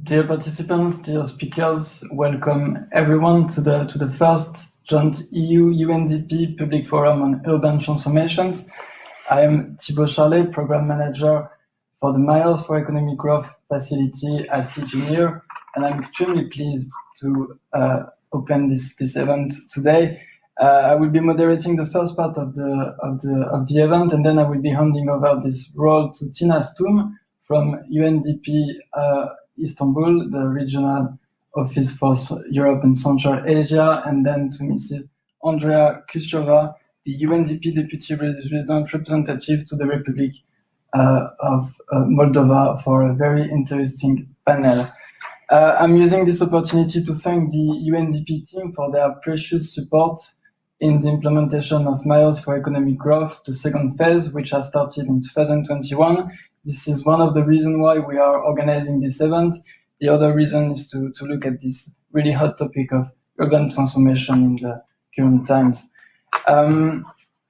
Dear participants, dear speakers, welcome everyone to the first joint EU-UNDP Public Forum on Urban Transformations. I am Thibaut Charlet, Program Manager for the Mayors for Economic Growth facility at DG, and I'm extremely pleased to open this event today. I will be moderating the first part of the event, and then I will be handing over this role to Tina Stum from UNDP Istanbul, the regional office for Europe and Central Asia, and then to Mrs. Andrea Kushova, the UNDP Deputy Resident Representative to the Republic of Moldova, for a very interesting panel. I'm using this opportunity to thank the UNDP team for their precious support in the implementation of Mayors for Economic Growth, the second phase, which has started in 2021. This is one of the reasons why we are organizing this event. The other reason is to look at this really hot topic of urban transformation in the current times.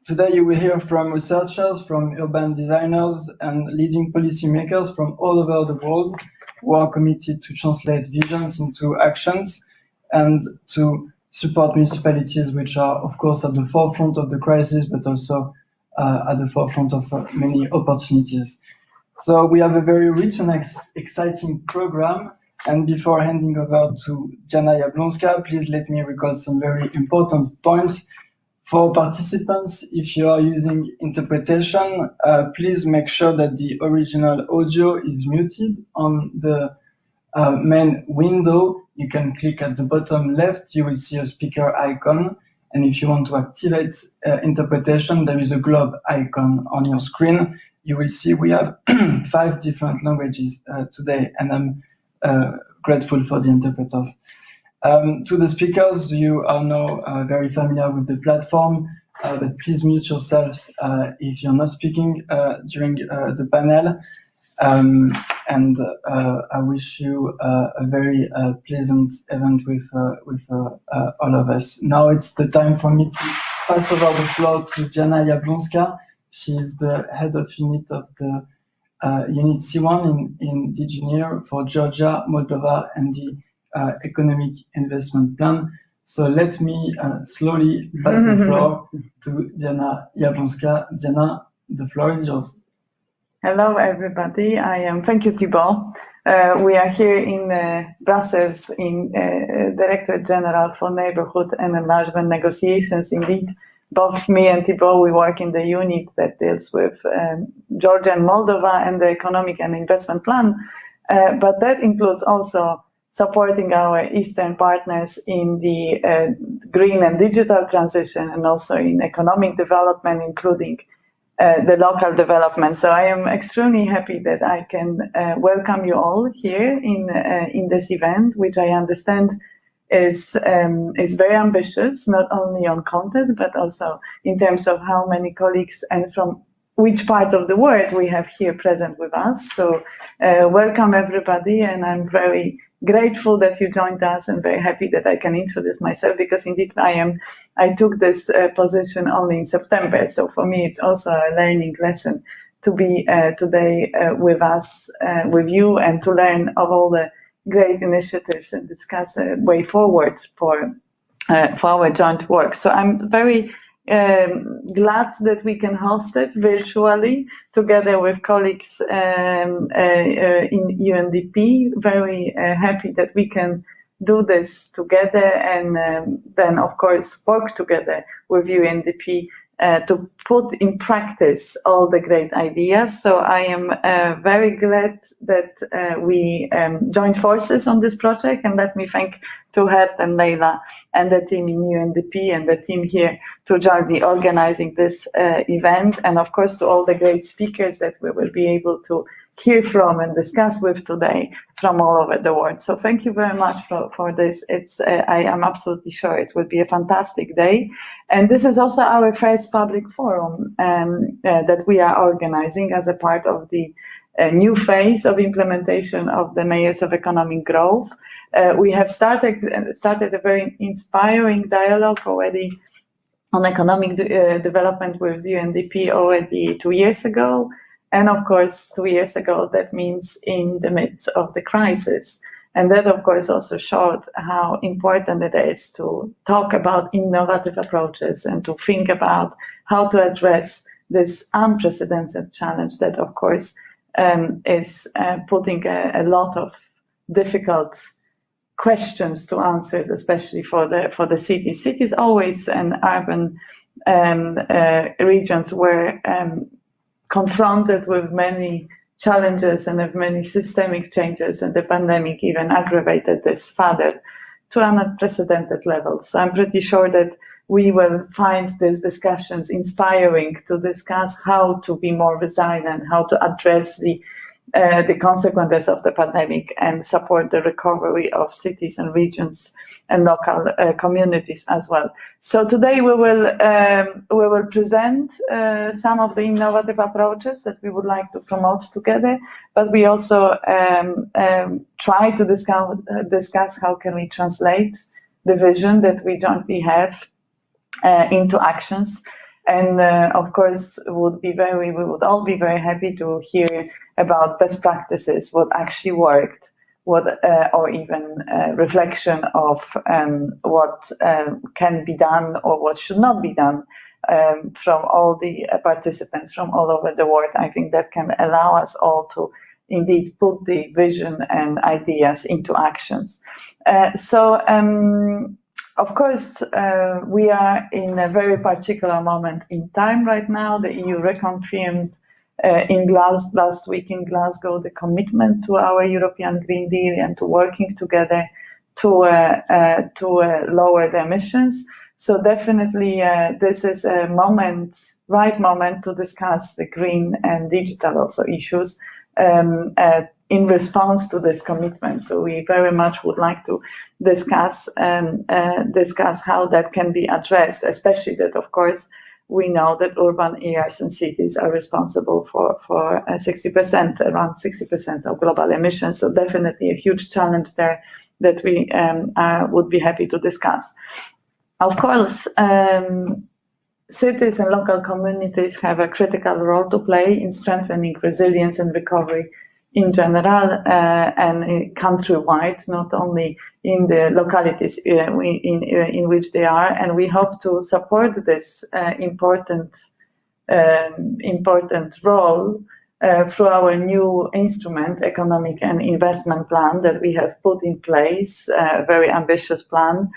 Today you will hear from researchers, from urban designers and leading policymakers from all over the world who are committed to translate visions into actions and to support municipalities, which are, of course, at the forefront of the crisis, but also at the forefront of many opportunities. So we have a very rich and exciting program. And before handing over to Diana Jablonska, please let me record some very important points. For participants, if you are using interpretation, please make sure that the original audio is muted on the main window. You can click at the bottom left, you will see a speaker icon. And if you want to activate interpretation, there is a globe icon on your screen. You will see we have 5 different languages today, and I'm grateful for the interpreters. To the speakers, you are now very familiar with the platform, but please mute yourselves if you're not speaking during the panel. And I wish you a very pleasant event with all of us. Now it's the time for me to pass over the floor to Diana Jablonska. She is the head of unit of the unit C1 in DG for Georgia, Moldova, and the Economic Investment Plan. So let me slowly pass the floor to Diana Jablonska. Diana, the floor is yours. Hello, everybody. Thank you, Thibaut. We are here in Brussels in Directorate General for Neighborhood and Enlargement Negotiations. Indeed, both me and Thibaut, we work in the unit that deals with Georgia and Moldova and the Economic and Investment Plan. But that includes also supporting our Eastern partners in the green and digital transition, and also in economic development, including the local development. So I am extremely happy that I can welcome you all here in this event, which I understand is very ambitious, not only on content, but also in terms of how many colleagues and from which parts of the world we have here present with us. So welcome everybody, and I'm very grateful that you joined us and very happy that I can introduce myself, because indeed I took this position only in September. So for me, it's also a learning lesson to be today with us, with you, and to learn of all the great initiatives and discuss a way forward for our joint work. So I'm very glad that we can host it virtually together with colleagues in UNDP. Very happy that we can do this together, and then of course work together with UNDP to put in practice all the great ideas. So I am very glad that we joined forces on this project, and let me thank Tuhet and Leila and the team in UNDP and the team here to jointly organizing this event, and of course to all the great speakers that we will be able to hear from and discuss with today from all over the world. So thank you very much for this. I am absolutely sure it will be a fantastic day. And this is also our first public forum that we are organizing as a part of the new phase of implementation of the Mayors of Economic Growth. We have started a very inspiring dialogue already on economic development with UNDP already 2 years ago. And of course, 2 years ago, that means in the midst of the crisis. And that, of course, also showed how important it is to talk about innovative approaches and to think about how to address this unprecedented challenge that, of course, is putting a lot of difficult questions to answer, especially for the cities. Cities always and urban regions were confronted with many challenges and of many systemic changes, and the pandemic even aggravated this further to an unprecedented level. So I'm pretty sure that we will find these discussions inspiring to discuss how to be more resilient, how to address the consequences of the pandemic and support the recovery of cities and regions and local communities as well. So today we will present some of the innovative approaches that we would like to promote together, but we also try to discuss how can we translate the vision that we jointly have into actions. And of course, we would all be very happy to hear about best practices, what actually worked, or even reflection of what can be done or what should not be done from all the participants from all over the world. I think that can allow us all to indeed put the vision and ideas into actions. Of course, we are in a very particular moment in time right now. The EU reconfirmed last week in Glasgow the commitment to our European Green Deal and to working together to lower the emissions. So definitely this is a right moment to discuss the green and digital also issues in response to this commitment. So we very much would like to discuss how that can be addressed, especially that, of course, we know that urban areas and cities are responsible for 60%, around 60% of global emissions. So definitely a huge challenge there that we would be happy to discuss. Of course, cities and local communities have a critical role to play in strengthening resilience and recovery in general and countrywide, not only in the localities in which they are. And we hope to support this important role through our new instrument, Economic and Investment Plan, that we have put in place, a very ambitious plan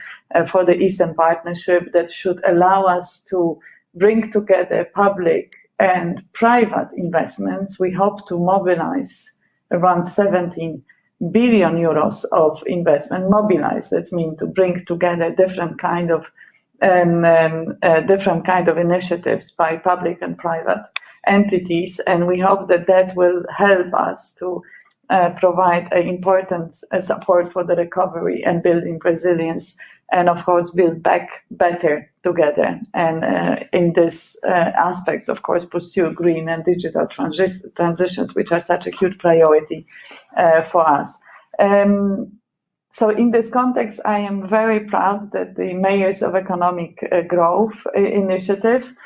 for the Eastern Partnership that should allow us to bring together public and private investments. We hope to mobilize around 17 billion euros of investment. Mobilize, that means to bring together different kind of initiatives by public and private entities, and we hope that will help us to provide important support for the recovery and building resilience, and of course build back better together. And in this aspects, of course, pursue green and digital transitions, which are such a huge priority for us. So in this context, I am very proud that the Mayors of Economic Growth initiative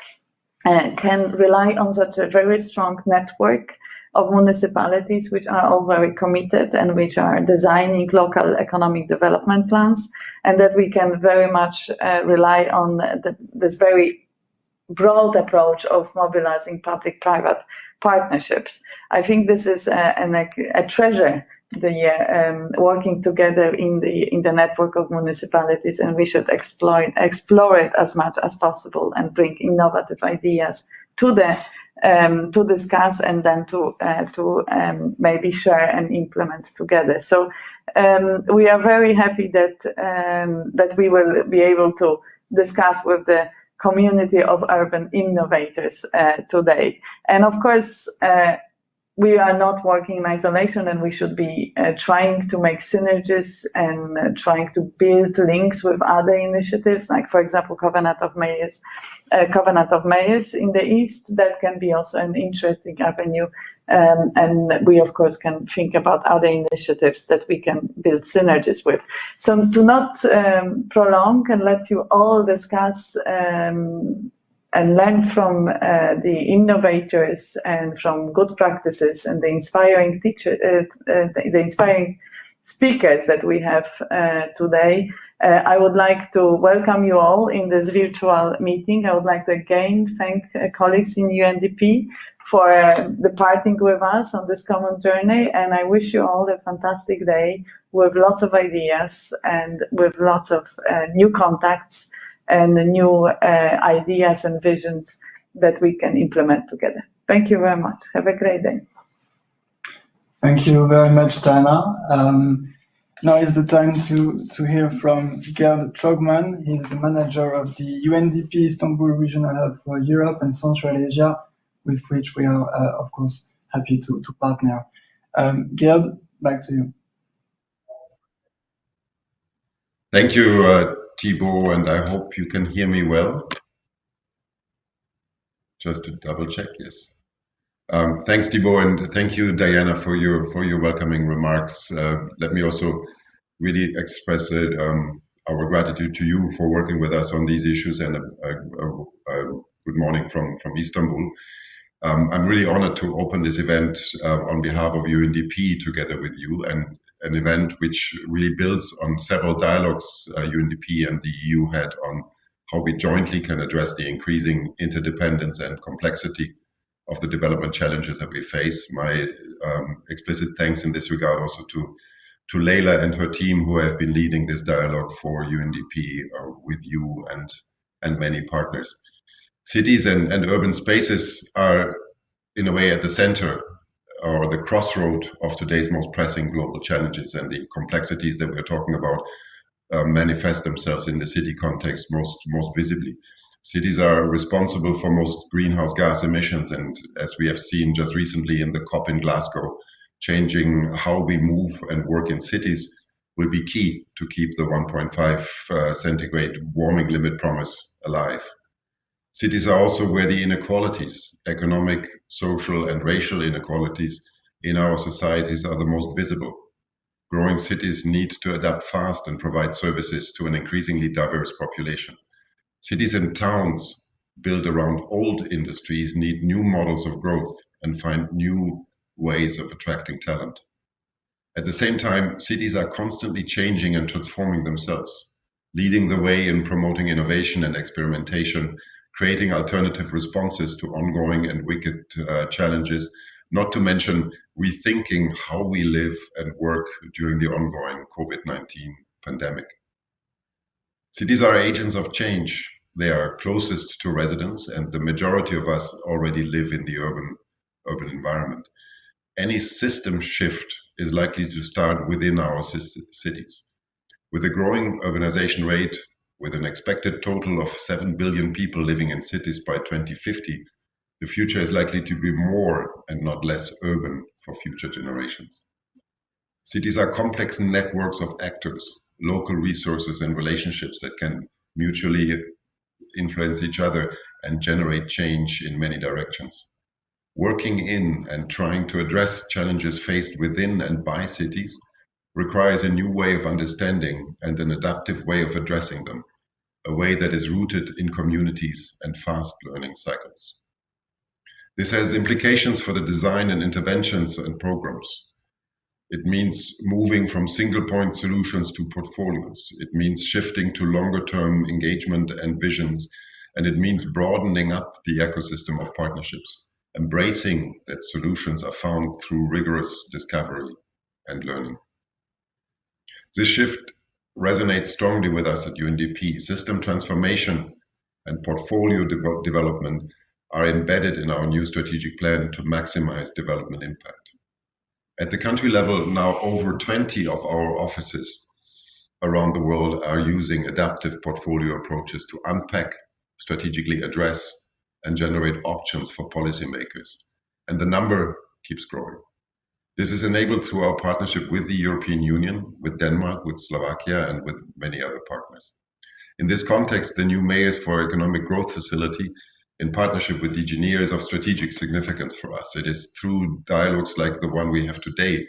can rely on such a very strong network of municipalities which are all very committed and which are designing local economic development plans, and that we can very much rely on this very broad approach of mobilizing public-private partnerships. I think this is a treasure, working together in the network of municipalities, and we should explore it as much as possible and bring innovative ideas to discuss and then to maybe share and implement together. So we are very happy that we will be able to discuss with the community of urban innovators today. And of course, we are not working in isolation, and we should be trying to make synergies and trying to build links with other initiatives, like, for example, Covenant of Mayors in the East. That can be also an interesting avenue. And we, of course, can think about other initiatives that we can build synergies with. So to not prolong and let you all discuss and learn from the innovators and from good practices and the inspiring speakers that we have today. I would like to welcome you all in this virtual meeting. I would like to again thank colleagues in UNDP for departing with us on this common journey, and I wish you all a fantastic day with lots of ideas and with lots of new contacts and new ideas and visions that we can implement together. Thank you very much. Have a great day. Thank you very much, Diana. Now is the time to hear from Gerd Trogman. He's the manager of the UNDP Istanbul Regional Hub for Europe and Central Asia, with which we are, of course, happy to partner. Gerd, back to you. Thank you, Thibaut, and I hope you can hear me well. Just to double check, yes. Thanks, Thibaut, and thank you, Diana, for your welcoming remarks. Let me also really express our gratitude to you for working with us on these issues, and good morning from Istanbul. I'm really honored to open this event on behalf of UNDP together with you, and an event which really builds on several dialogues UNDP and the EU had on how we jointly can address the increasing interdependence and complexity of the development challenges that we face. My explicit thanks in this regard also to Leila and her team, who have been leading this dialogue for UNDP with you and many partners. Cities and urban spaces are, in a way, at the center or the crossroad of today's most pressing global challenges, and the complexities that we're talking about manifest themselves in the city context most visibly. Cities are responsible for most greenhouse gas emissions, and as we have seen just recently in the COP in Glasgow, changing how we move and work in cities will be key to keep the 1.5 centigrade warming limit promise alive. Cities are also where the inequalities, economic, social, and racial inequalities in our societies are the most visible. Growing cities need to adapt fast and provide services to an increasingly diverse population. Cities and towns built around old industries need new models of growth and find new ways of attracting talent. At the same time, cities are constantly changing and transforming themselves, leading the way in promoting innovation and experimentation, creating alternative responses to ongoing and wicked challenges, not to mention rethinking how we live and work during the ongoing COVID-19 pandemic. Cities are agents of change. They are closest to residents, and the majority of us already live in the urban environment. Any system shift is likely to start within our cities. With a growing urbanization rate, with an expected total of 7 billion people living in cities by 2050, the future is likely to be more and not less urban for future generations. Cities are complex networks of actors, local resources and relationships that can mutually influence each other and generate change in many directions. Working in and trying to address challenges faced within and by cities requires a new way of understanding and an adaptive way of addressing them, a way that is rooted in communities and fast learning cycles. This has implications for the design and interventions and programs. It means moving from single point solutions to portfolios. It means shifting to longer term engagement and visions. And it means broadening up the ecosystem of partnerships, embracing that solutions are found through rigorous discovery and learning. This shift resonates strongly with us at UNDP. System transformation and portfolio development are embedded in our new strategic plan to maximize development impact. At the country level, now over 20 of our offices around the world are using adaptive portfolio approaches to unpack, strategically address, and generate options for policymakers. And the number keeps growing. This is enabled through our partnership with the European Union, with Denmark, with Slovakia, and with many other partners. In this context, the new Mayors for Economic Growth facility, in partnership with DG NEAR, is of strategic significance for us. It is through dialogues like the one we have today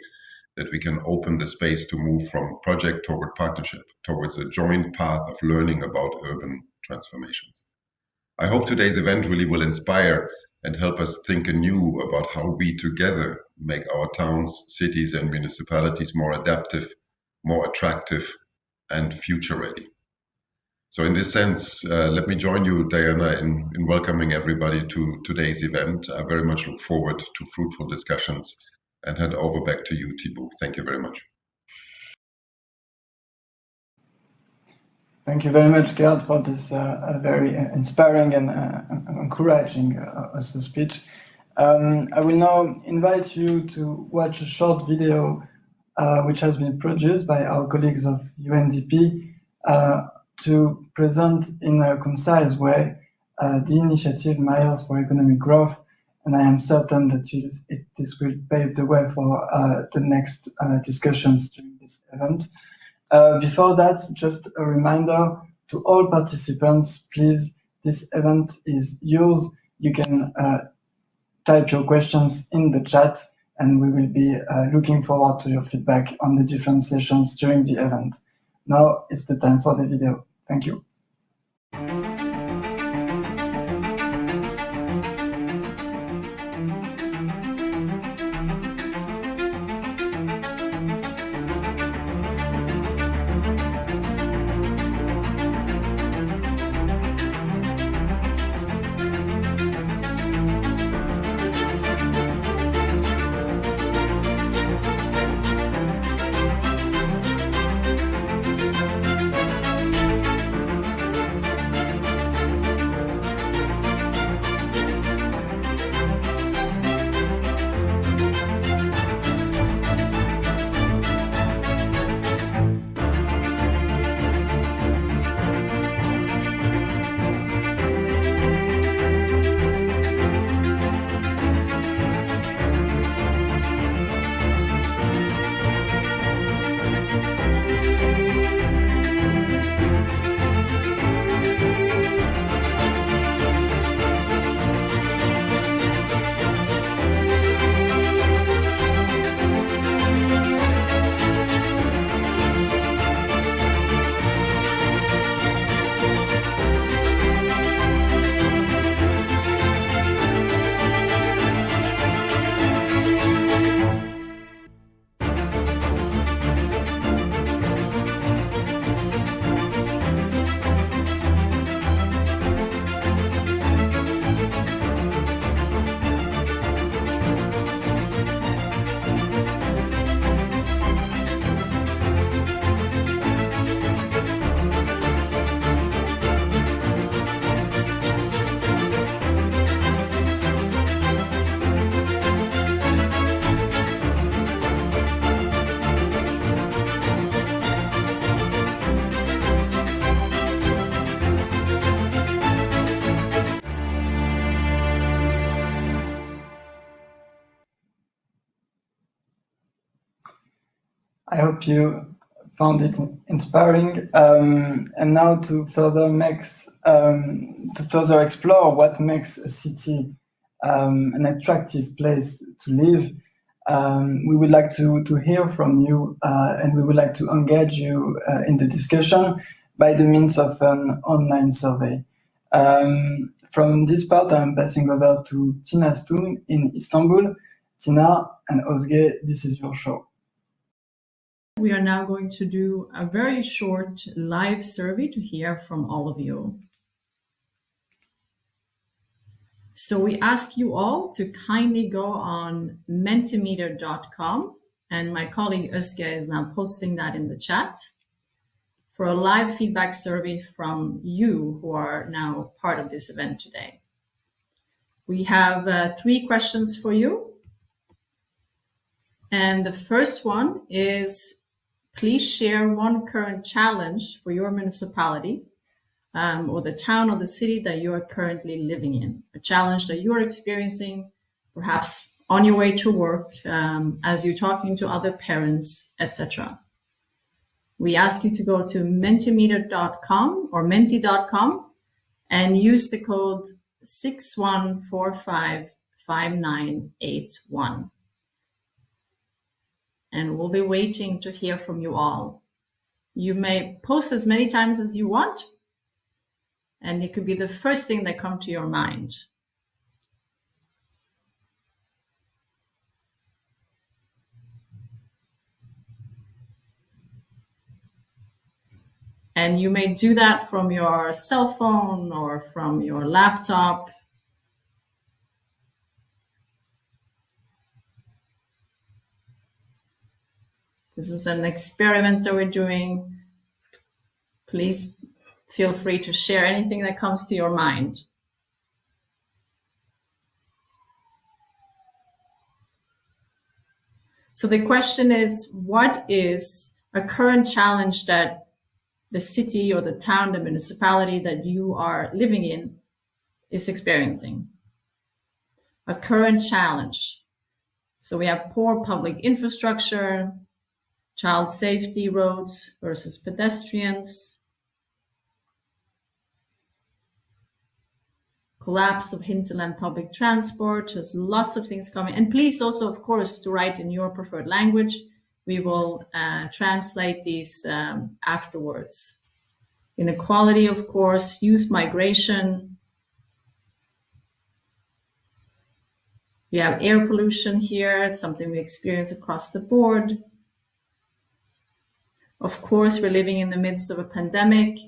that we can open the space to move from project toward partnership, towards a joint path of learning about urban transformations. I hope today's event really will inspire and help us think anew about how we together make our towns, cities, and municipalities more adaptive, more attractive, and future ready. So in this sense, let me join you, Diana, in welcoming everybody to today's event. I very much look forward to fruitful discussions, and hand over back to you, Thibaut. Thank you very much. Thank you very much, Gerd, for this very inspiring and encouraging also speech. I will now invite you to watch a short video which has been produced by our colleagues of UNDP to present in a concise way the initiative Miles for Economic Growth, and I am certain that this will pave the way for the next discussions during this event. Before that, just a reminder to all participants, please, this event is yours. You can type your questions in the chat, and we will be looking forward to your feedback on the different sessions during the event. Now it's the time for the video. Thank you. I hope you found it inspiring. And now to further explore what makes a city an attractive place to live, we would like to hear from you, and we would like to engage you in the discussion by the means of an online survey. From this part, I'm passing over to Tina Stoon in Istanbul. Tina and Özge, this is your show. We are now going to do a very short live survey to hear from all of you. So we ask you all to kindly go on mentimeter.com, and my colleague Özge is now posting that in the chat, for a live feedback survey from you who are now part of this event today. We have 3 questions for you. And the first one is, please share one current challenge for your municipality or the town or the city that you are currently living in, a challenge that you are experiencing, perhaps on your way to work, as you're talking to other parents, etc. We ask you to go to mentimeter.com or menti.com and use the code 61455981. And we'll be waiting to hear from you all. You may post as many times as you want, and it could be the first thing that comes to your mind. And you may do that from your cell phone or from your laptop. This is an experiment that we're doing. Please feel free to share anything that comes to your mind. So the question is, what is a current challenge that the city or the town, the municipality that you are living in is experiencing? A current challenge. So we have poor public infrastructure, child safety, roads versus pedestrians, collapse of hinterland public transport. There's lots of things coming. And please also, of course, to write in your preferred language. We will translate these afterwards. Inequality, of course, youth migration. We have air pollution here. It's something we experience across the board. Of course, we're living in the midst of a pandemic.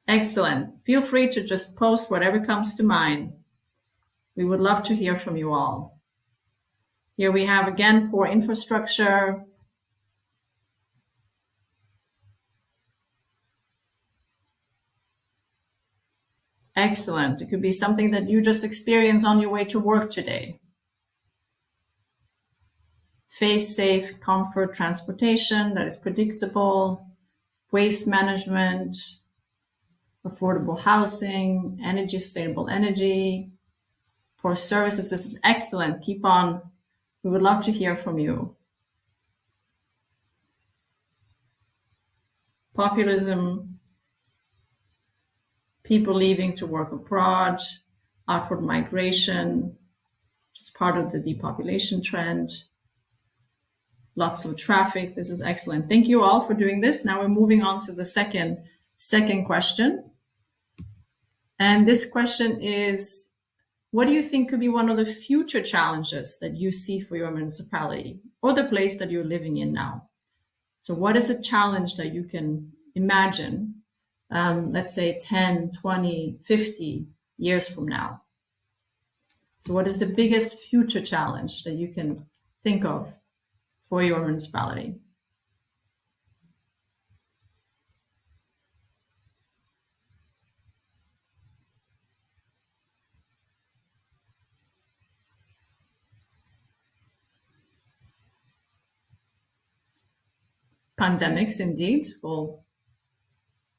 Excellent. Feel free to just post whatever comes to mind. We would love to hear from you all. Here we have, again, poor infrastructure. Excellent. It could be something that you just experienced on your way to work today. Face safe, comfort, transportation that is predictable, waste management, affordable housing, energy, sustainable energy, poor services. This is excellent. Keep on. We would love to hear from you. Populism, people leaving to work abroad, outward migration, which is part of the depopulation trend, lots of traffic. This is excellent. Thank you all for doing this. Now we're moving on to the second question. And this question is, what do you think could be one of the future challenges that you see for your municipality or the place that you're living in now? So what is a challenge that you can imagine, let's say 10, 20, 50 years from now? So what is the biggest future challenge that you can think of for your municipality? Pandemics, indeed, will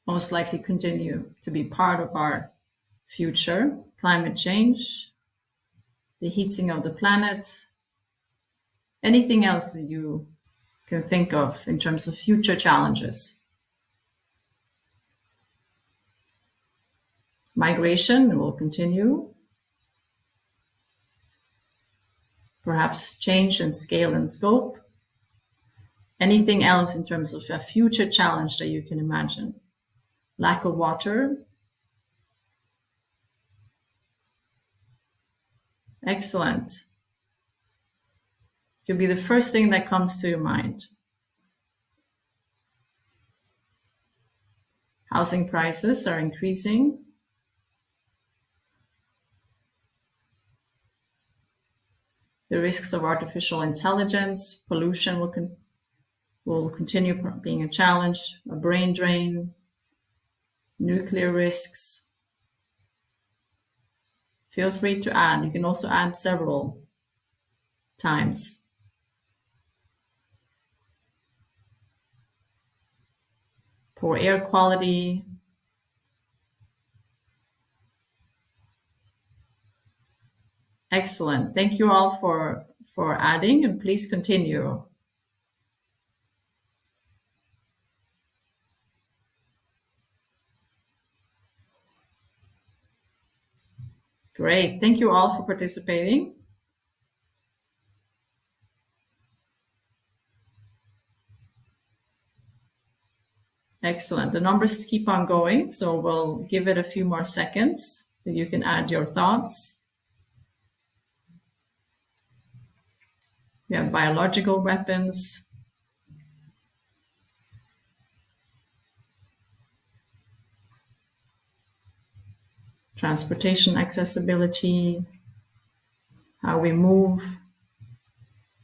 most likely continue to be part of our future. Climate change, the heating of the planet, anything else that you can think of in terms of future challenges. Migration will continue. Perhaps change in scale and scope. Anything else in terms of a future challenge that you can imagine? Lack of water. Excellent. It could be the first thing that comes to your mind. Housing prices are increasing. The risks of artificial intelligence, pollution will continue being a challenge, a brain drain, nuclear risks. Feel free to add. You can also add several times. Poor air quality. Excellent. Thank you all for adding, and please continue. Great. Thank you all for participating. Excellent. The numbers keep on going, so we'll give it a few more seconds so you can add your thoughts. We have biological weapons. Transportation accessibility, how we move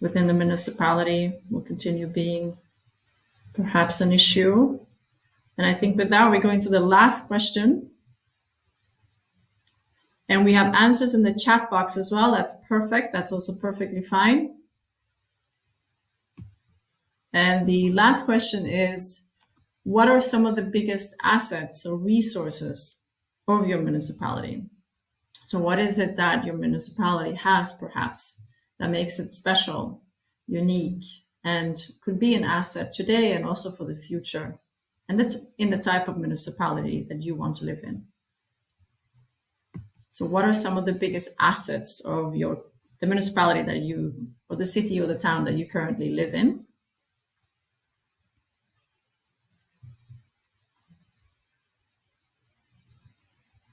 within the municipality will continue being perhaps an issue. And I think with that, we're going to the last question. And we have answers in the chat box as well. That's perfect. That's also perfectly fine. And the last question is, what are some of the biggest assets or resources of your municipality? So what is it that your municipality has perhaps that makes it special, unique, and could be an asset today and also for the future? And that's in the type of municipality that you want to live in. So what are some of the biggest assets of the municipality that you, or the city or the town that you currently live in?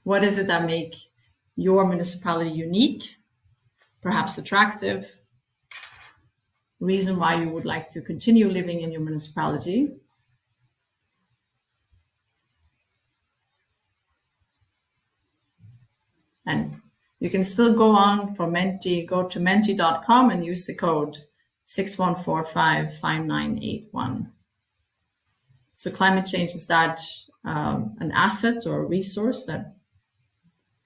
What is it that make your municipality unique, perhaps attractive, reason why you would like to continue living in your municipality? And you can still go on for Menti, go to menti.com and use the code 61455981. So climate change, is that an asset or a resource that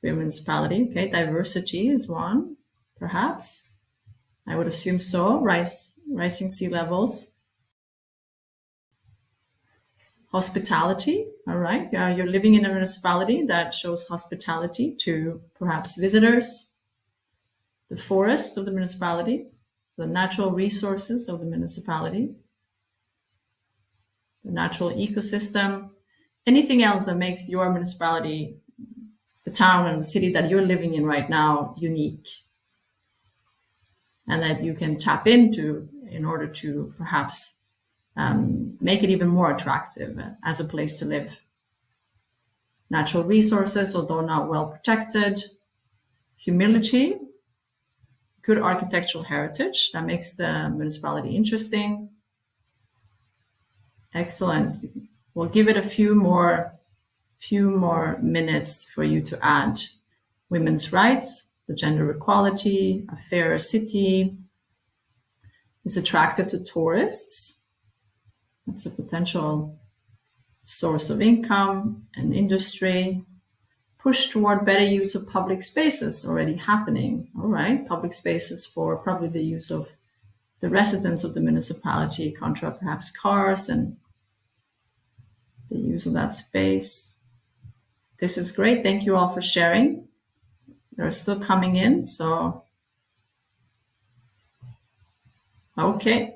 for your municipality? Okay, diversity is one, perhaps. I would assume so, rising sea levels. Hospitality, all right. Yeah, you're living in a municipality that shows hospitality to perhaps visitors. The forest of the municipality, the natural resources of the municipality, the natural ecosystem, anything else that makes your municipality, the town and the city that you're living in right now, unique, and that you can tap into in order to perhaps make it even more attractive as a place to live. Natural resources, although not well protected. Humility, good architectural heritage that makes the municipality interesting. Excellent. We'll give it a few more minutes for you to add. Women's rights, the gender equality, a fairer city. It's attractive to tourists. That's a potential source of income and industry. Push toward better use of public spaces already happening. All right, public spaces for probably the use of the residents of the municipality, contra perhaps cars and the use of that space. This is great. Thank you all for sharing. They're still coming in, so. Okay.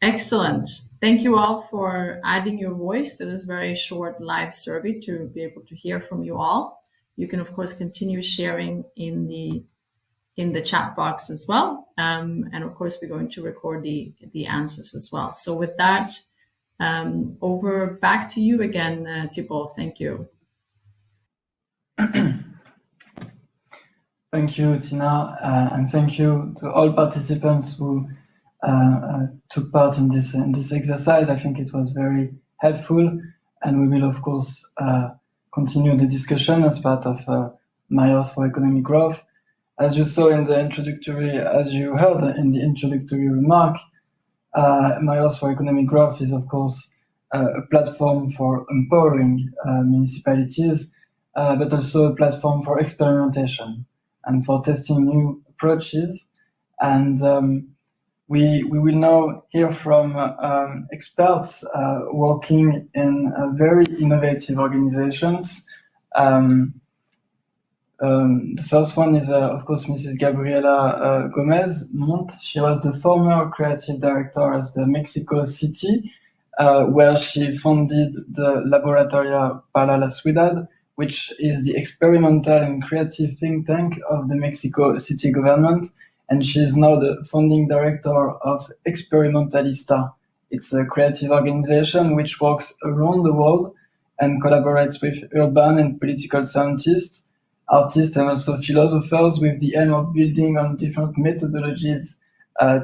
Excellent. Thank you all for adding your voice to this very short live survey to be able to hear from you all. You can, of course, continue sharing in the chat box as well. And of course, we're going to record the answers as well. So with that, over back to you again, Thibault. Thank you. Thank you, Tina, and thank you to all participants who took part in this exercise. I think it was very helpful, and we will, of course, continue the discussion as part of Mayors for Economic Growth. As you saw in the as you heard in the introductory remark, Mayors for Economic Growth is, of course, a platform for empowering municipalities, but also a platform for experimentation and for testing new approaches. And we will now hear from experts working in very innovative organizations. The first one is, of course, Mrs. Gabriela Gomez Montt. She was the former creative director at the Mexico City, where she founded the Laboratoria para la Ciudad, which is the experimental and creative think tank of the Mexico City government. And she is now the founding director of Experimentalista. It's a creative organization which works around the world and collaborates with urban and political scientists artists and also philosophers, with the aim of building on different methodologies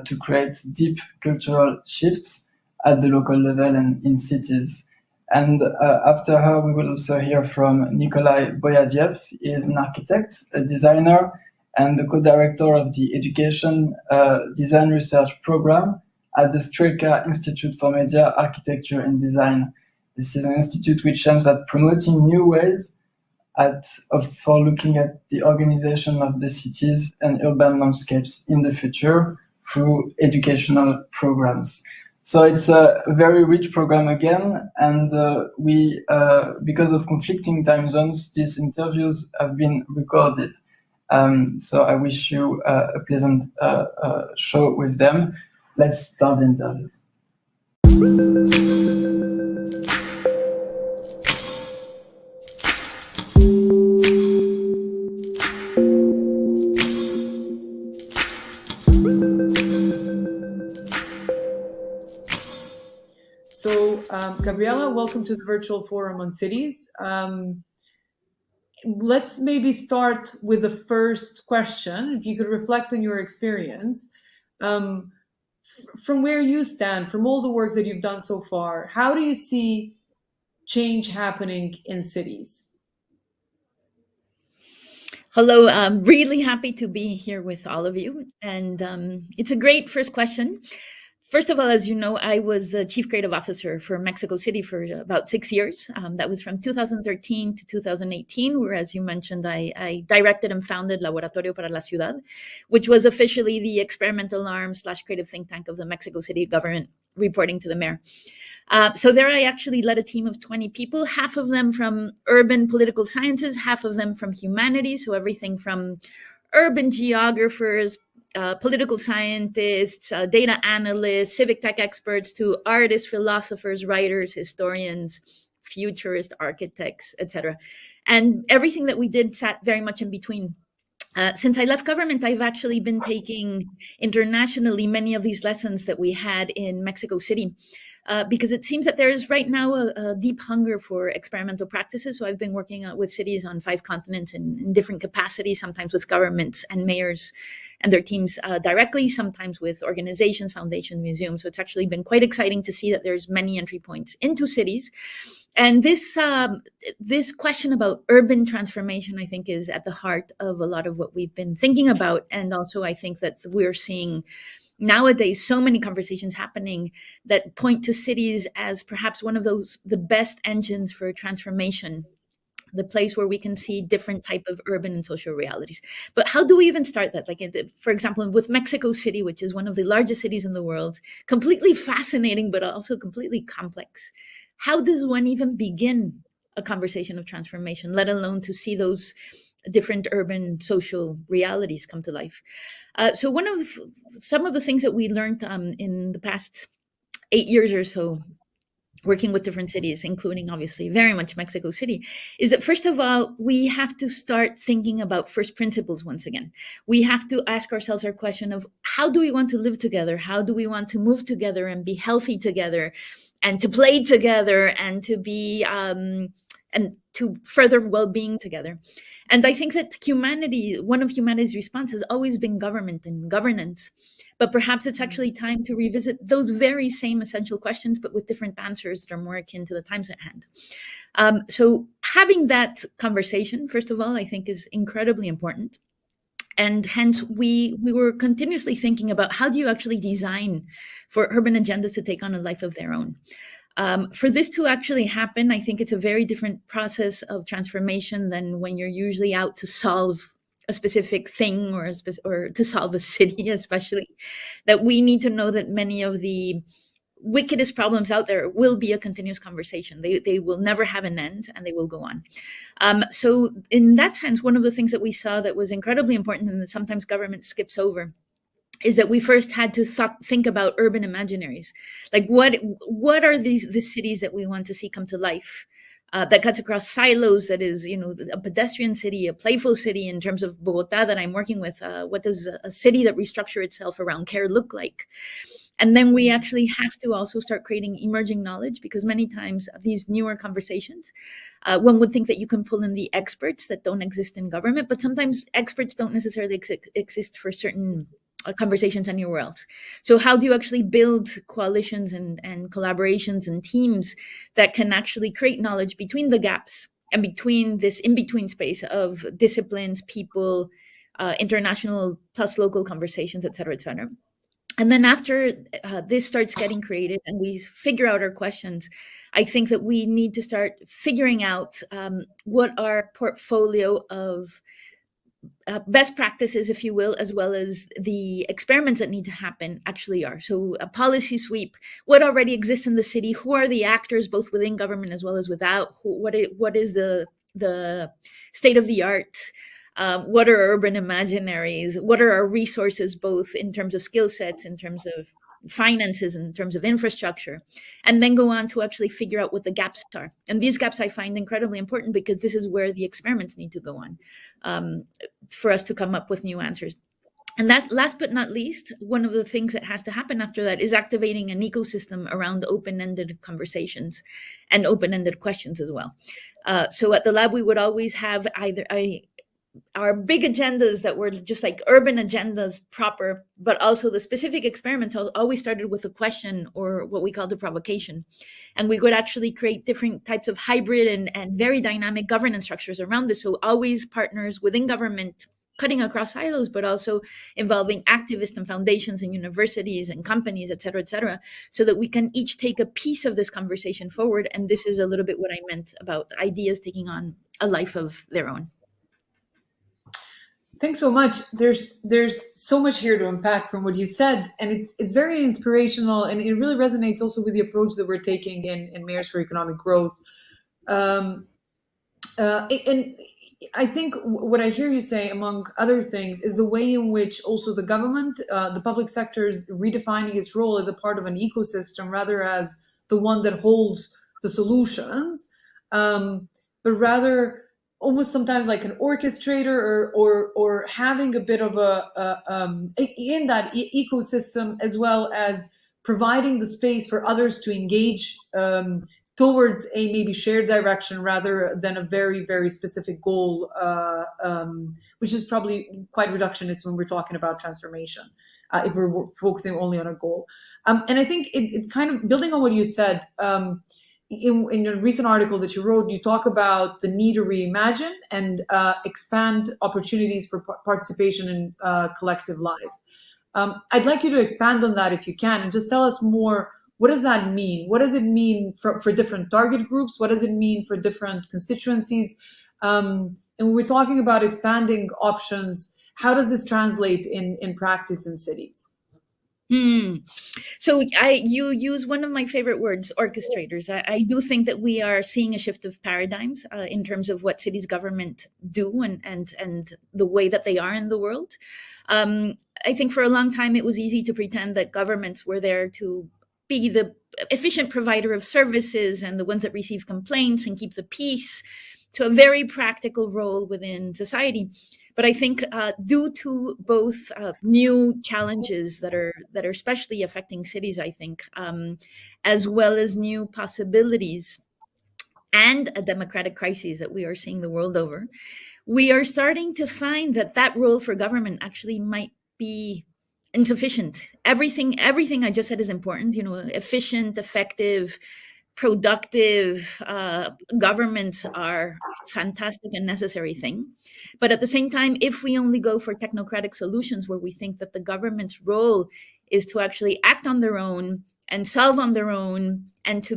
to create deep cultural shifts at the local level and in cities. And after her, we will also hear from Nikolai Boyadiev. He is an architect, a designer, and the co-director of the Education Design Research Program at the Strelka Institute for Media, Architecture and Design. This is an institute which aims at promoting new ways for looking at the organization of the cities and urban landscapes in the future through educational programs. So it's a very rich program again, and we, because of conflicting time zones, these interviews have been recorded. So I wish you a pleasant show with them. Let's start the interviews. So, Gabriela, welcome to the Virtual Forum on Cities. Let's maybe start with the first question. If you could reflect on your experience, from where you stand, from all the work that you've done so far, how do you see change happening in cities? Hello, I'm really happy to be here with all of you. And it's a great first question. First of all, as you know, I was the Chief Creative Officer for Mexico City for about 6 years. That was from 2013 to 2018, where, as you mentioned, I directed and founded Laboratorio para la Ciudad, which was officially the experimental arm / creative think tank of the Mexico City government, reporting to the mayor. So there I actually led a team of 20 people, half of them from urban political sciences, half of them from humanities, so everything from urban geographers, political scientists, data analysts, civic tech experts, to artists, philosophers, writers, historians, futurist architects, etc. And everything that we did sat very much in between. Since I left government, I've actually been taking internationally many of these lessons that we had in Mexico City, because it seems that there is right now a deep hunger for experimental practices. So I've been working with cities on 5 continents in different capacities, sometimes with governments and mayors and their teams directly, sometimes with organizations, foundations, museums. So it's actually been quite exciting to see that there's many entry points into cities. And this question about urban transformation, I think, is at the heart of a lot of what we've been thinking about. And also, I think that we're seeing nowadays so many conversations happening that point to cities as perhaps one of the best engines for transformation, the place where we can see different type of urban and social realities. But how do we even start that? Like, for example, with Mexico City, which is one of the largest cities in the world, completely fascinating, but also completely complex. How does one even begin a conversation of transformation, let alone to see those different urban social realities come to life? So some of the things that we learned in the past 8 years or so, working with different cities, including obviously very much Mexico City, is that first of all, we have to start thinking about first principles once again. We have to ask ourselves our question of how do we want to live together? How do we want to move together and be healthy together and to play together and to be and to further well-being together? And I think that one of humanity's response has always been government and governance. But perhaps it's actually time to revisit those very same essential questions, but with different answers that are more akin to the times at hand. So having that conversation, first of all, I think is incredibly important. And hence, we were continuously thinking about how do you actually design for urban agendas to take on a life of their own. For this to actually happen, I think it's a very different process of transformation than when you're usually out to solve a specific thing or to solve a city, especially, that we need to know that many of the wickedest problems out there will be a continuous conversation. They will never have an end and they will go on. So in that sense, one of the things that we saw that was incredibly important and that sometimes government skips over is that we first had to think about urban imaginaries. Like what are the cities that we want to see come to life? That cuts across silos, that is, a pedestrian city, a playful city. In terms of Bogota that I'm working with, what does a city that restructures itself around care look like? And then we actually have to also start creating emerging knowledge, because many times these newer conversations, one would think that you can pull in the experts that don't exist in government, but sometimes experts don't necessarily exist for certain conversations anywhere else. So how do you actually build coalitions and collaborations and teams that can actually create knowledge between the gaps and between this in-between space of disciplines, people, international plus local conversations, et cetera, et cetera. And then after this starts getting created and we figure out our questions, I think that we need to start figuring out what our portfolio of best practices, if you will, as well as the experiments that need to happen actually are. So a policy sweep, what already exists in the city, who are the actors both within government as well as without, what is the state of the art, what are urban imaginaries, what are our resources, both in terms of skill sets, in terms of finances, in terms of infrastructure, and then go on to actually figure out what the gaps are. And these gaps I find incredibly important, because this is where the experiments need to go on for us to come up with new answers. And that's last but not least, one of the things that has to happen after that is activating an ecosystem around open-ended conversations and open-ended questions as well. So at the lab, we would always have either our big agendas that were just like urban agendas proper, but also the specific experiments always started with a question, or what we call the provocation. And we would actually create different types of hybrid and very dynamic governance structures around this. So always partners within government, cutting across silos, but also involving activists and foundations and universities and companies, et cetera, so that we can each take a piece of this conversation forward. And this is a little bit what I meant about ideas taking on a life of their own. Thanks so much. There's so much here to unpack from what you said, and it's very inspirational, and it really resonates also with the approach that we're taking in Mayors for Economic Growth. And I think what I hear you say, among other things, is the way in which also the government, the public sector, is redefining its role as a part of an ecosystem rather as the one that holds the solutions, but rather almost sometimes like an orchestrator or having a bit of in that ecosystem, as well as providing the space for others to engage towards a maybe shared direction rather than a very, very specific goal, which is probably quite reductionist when we're talking about transformation, if we're focusing only on a goal. And I think it kind of building on what you said, in a recent article that you wrote, you talk about the need to reimagine and expand opportunities for participation in collective life. I'd like you to expand on that if you can, and just tell us more. What does that mean? What does it mean for different target groups? What does it mean for different constituencies? And when we're talking about expanding options, how does this translate in practice in cities? So you use one of my favorite words, orchestrators. I do think that we are seeing a shift of paradigms in terms of what cities government do and the way that they are in the world. I think for a long time it was easy to pretend that governments were there to be the efficient provider of services and the ones that receive complaints and keep the peace, to a very practical role within society. But I think due to both new challenges that are especially affecting cities, I think, as well as new possibilities and a democratic crisis that we are seeing the world over, we are starting to find that role for government actually might be insufficient. Everything I just said is important, efficient, effective, productive governments are fantastic and necessary thing. But at the same time, if we only go for technocratic solutions where we think that the government's role is to actually act on their own and solve on their own and to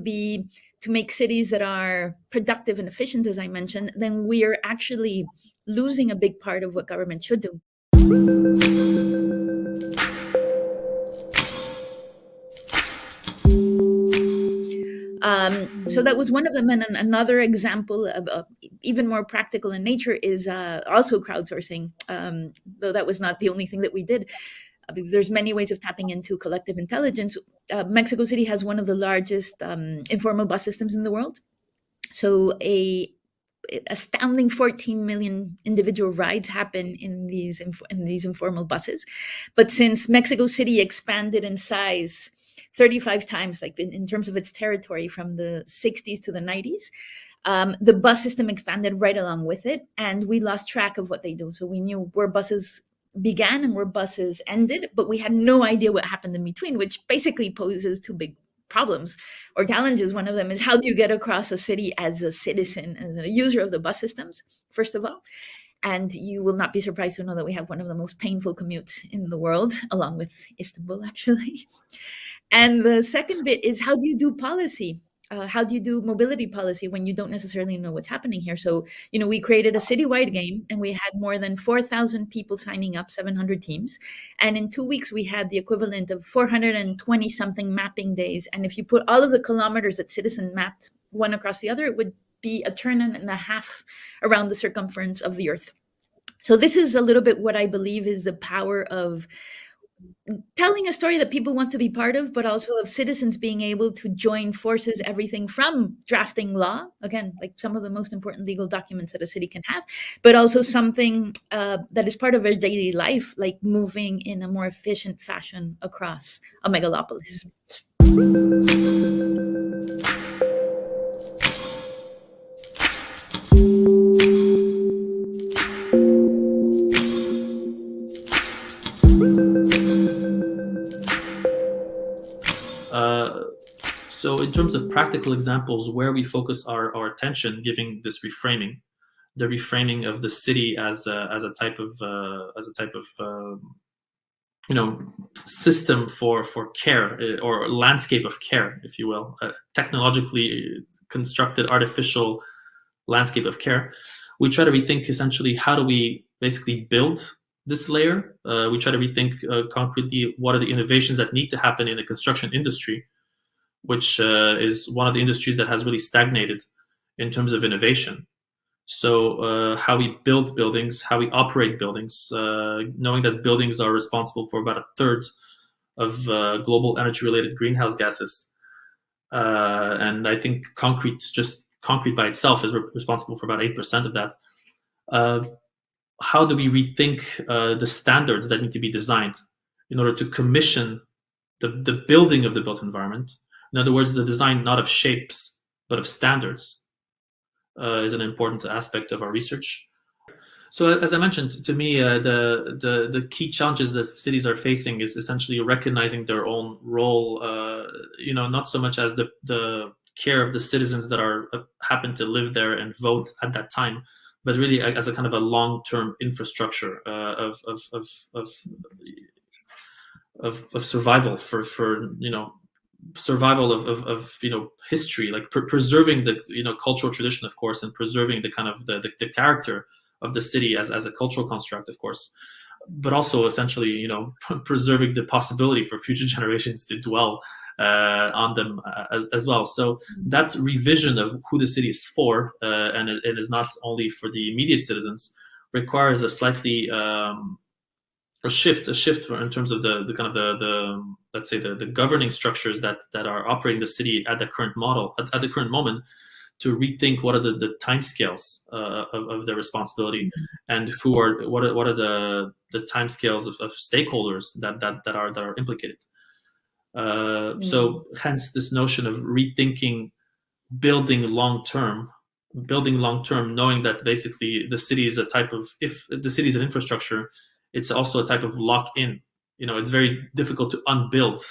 make cities that are productive and efficient, as I mentioned, then we are actually losing a big part of what government should do. So that was one of them. And another example of even more practical in nature is also crowdsourcing, though that was not the only thing that we did. There's many ways of tapping into collective intelligence. Mexico City has one of the largest informal bus systems in the world. So a astounding 14 million individual rides happen in these informal buses. But since Mexico City expanded in size 35 times, like in terms of its territory from the 60s to the 90s, the bus system expanded right along with it, and we lost track of what they do. So we knew where buses began and where buses ended, but we had no idea what happened in between, which basically poses two big problems or challenges. One of them is, how do you get across a city as a citizen, as a user of the bus systems, first of all? And you will not be surprised to know that we have one of the most painful commutes in the world, along with Istanbul, actually. And the second bit is, how do you do policy? How do you do mobility policy when you don't necessarily know what's happening here? So, we created a citywide game, and we had more than 4,000 people signing up, 700 teams. And in 2 weeks, we had the equivalent of 420 something mapping days. And if you put all of the kilometers that citizens mapped one across the other, it would be a turn and a half around the circumference of the Earth. So this is a little bit what I believe is the power of telling a story that people want to be part of, but also of citizens being able to join forces, everything from drafting law, again, like some of the most important legal documents that a city can have, but also something that is part of their daily life, like moving in a more efficient fashion across a megalopolis. So in terms of practical examples where we focus our attention, giving this reframing, the reframing of the city as a type of system for care, or landscape of care, if you will, a technologically constructed artificial landscape of care. We try to rethink essentially, how do we basically build this layer? We try to rethink concretely, what are the innovations that need to happen in the construction industry, which is one of the industries that has really stagnated in terms of innovation. So how we build buildings, how we operate buildings, knowing that buildings are responsible for about a third of global energy-related greenhouse gases. And I think concrete by itself is responsible for about 8% of that. How do we rethink the standards that need to be designed in order to commission the building of the built environment? In other words, the design not of shapes, but of standards is an important aspect of our research. So as I mentioned, to me, the key challenges that cities are facing is essentially recognizing their own role, not so much as the care of the citizens that happen to live there and vote at that time, but really as a kind of a long-term infrastructure of survival for survival of history, like preserving the cultural tradition, of course, and preserving the kind of the character of the city as a cultural construct, of course, but also essentially preserving the possibility for future generations to dwell on them as well. So that revision of who the city is for, and it is not only for the immediate citizens, requires a slightly a shift in terms of the kind of the let's say the governing structures that are operating the city at the current moment, to rethink what are the timescales of their responsibility, and what are the timescales of stakeholders that are implicated. So hence this notion of rethinking building long term, knowing that basically the city is if the city is an infrastructure, it's also a type of lock-in. It's very difficult to unbuild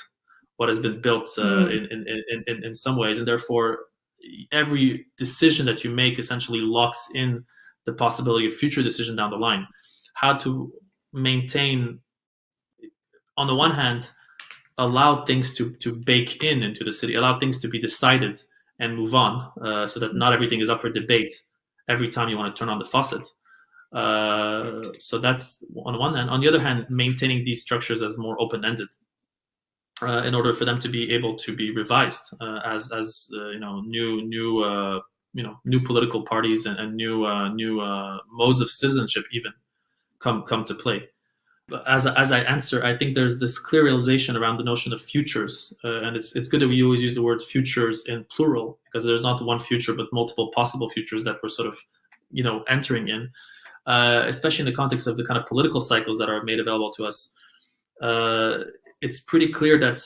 what has been built in some ways, and therefore every decision that you make essentially locks in the possibility of future decision down the line. How to maintain, on the one hand, allow things to bake into the city, allow things to be decided and move on, so that not everything is up for debate every time you want to turn on the faucet. So that's on one hand. On the other hand, maintaining these structures as more open-ended, in order for them to be able to be revised as new political parties and new modes of citizenship even come to play. But as I answer, I think there's this clear realization around the notion of futures, and it's good that we always use the word futures in plural, because there's not one future but multiple possible futures that we're sort of entering in, especially in the context of the kind of political cycles that are made available to us. It's pretty clear that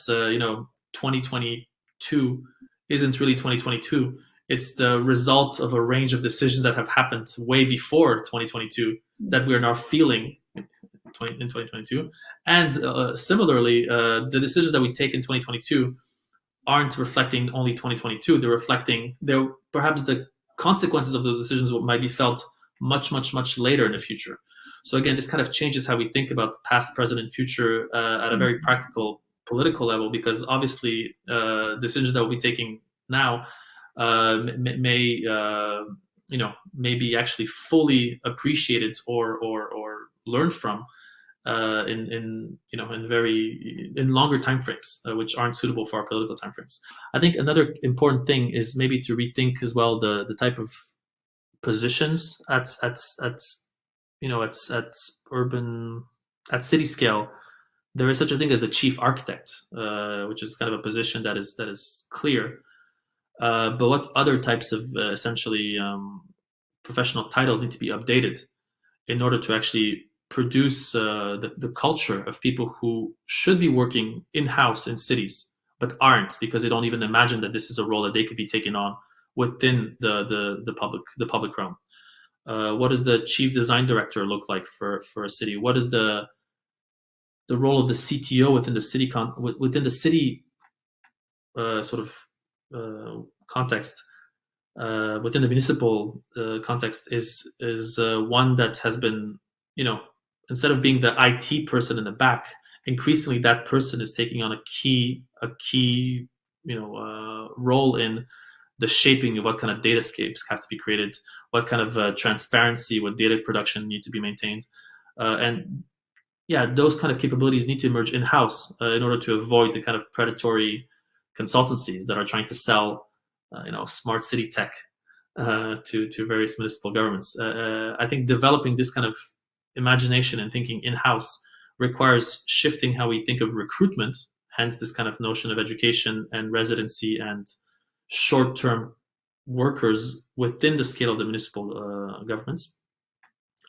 2022 isn't really 2022. It's the result of a range of decisions that have happened way before 2022 that we are now feeling in 2022. And similarly, the decisions that we take in 2022 aren't reflecting only 2022. They're perhaps the consequences of the decisions might be felt much, much, much later in the future. So again, this kind of changes how we think about past, present, and future at a very practical political level, because obviously decisions that we'll be taking now may be actually fully appreciated or learned from in longer timeframes, which aren't suitable for our political timeframes. I think another important thing is maybe to rethink as well the type of positions at city scale. There is such a thing as the chief architect, which is kind of a position that is clear. But what other types of essentially professional titles need to be updated in order to actually produce the culture of people who should be working in-house in cities but aren't, because they don't even imagine that this is a role that they could be taking on within the public realm. What does the chief design director look like for a city? What is the role of the CTO within the city context? Within the municipal context is one that has been, instead of being the IT person in the back, increasingly that person is taking on a key role in the shaping of what kind of datascapes have to be created, what kind of transparency with data production need to be maintained, and those kind of capabilities need to emerge in-house in order to avoid the kind of predatory consultancies that are trying to sell smart city tech to various municipal governments. I think developing this kind of imagination and thinking in-house requires shifting how we think of recruitment, hence this kind of notion of education and residency and short-term workers within the scale of the municipal governments,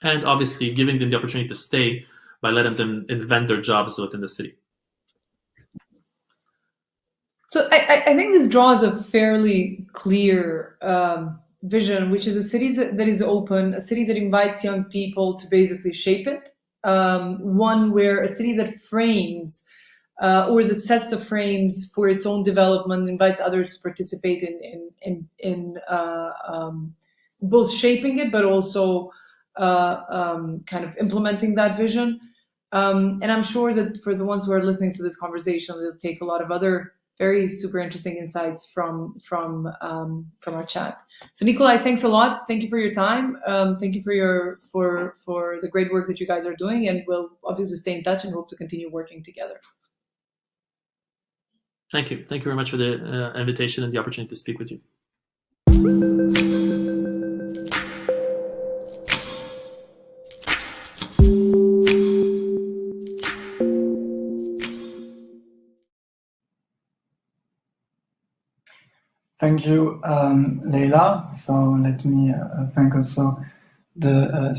and obviously giving them the opportunity to stay by letting them invent their jobs within the city. So I think this draws a fairly clear vision, which is a city that is open, a city that invites young people to basically shape it, one where a city that frames or that sets the frames for its own development, invites others to participate in both shaping it, but also kind of implementing that vision. And I'm sure that for the ones who are listening to this conversation, they'll take a lot of other very super interesting insights from our chat. So Nikolai, thanks a lot. Thank you for your time. Thank you for the great work that you guys are doing, and we'll obviously stay in touch and hope to continue working together. Thank you. Thank you very much for the invitation and the opportunity to speak with you. Thank you, Leila. So let me thank also the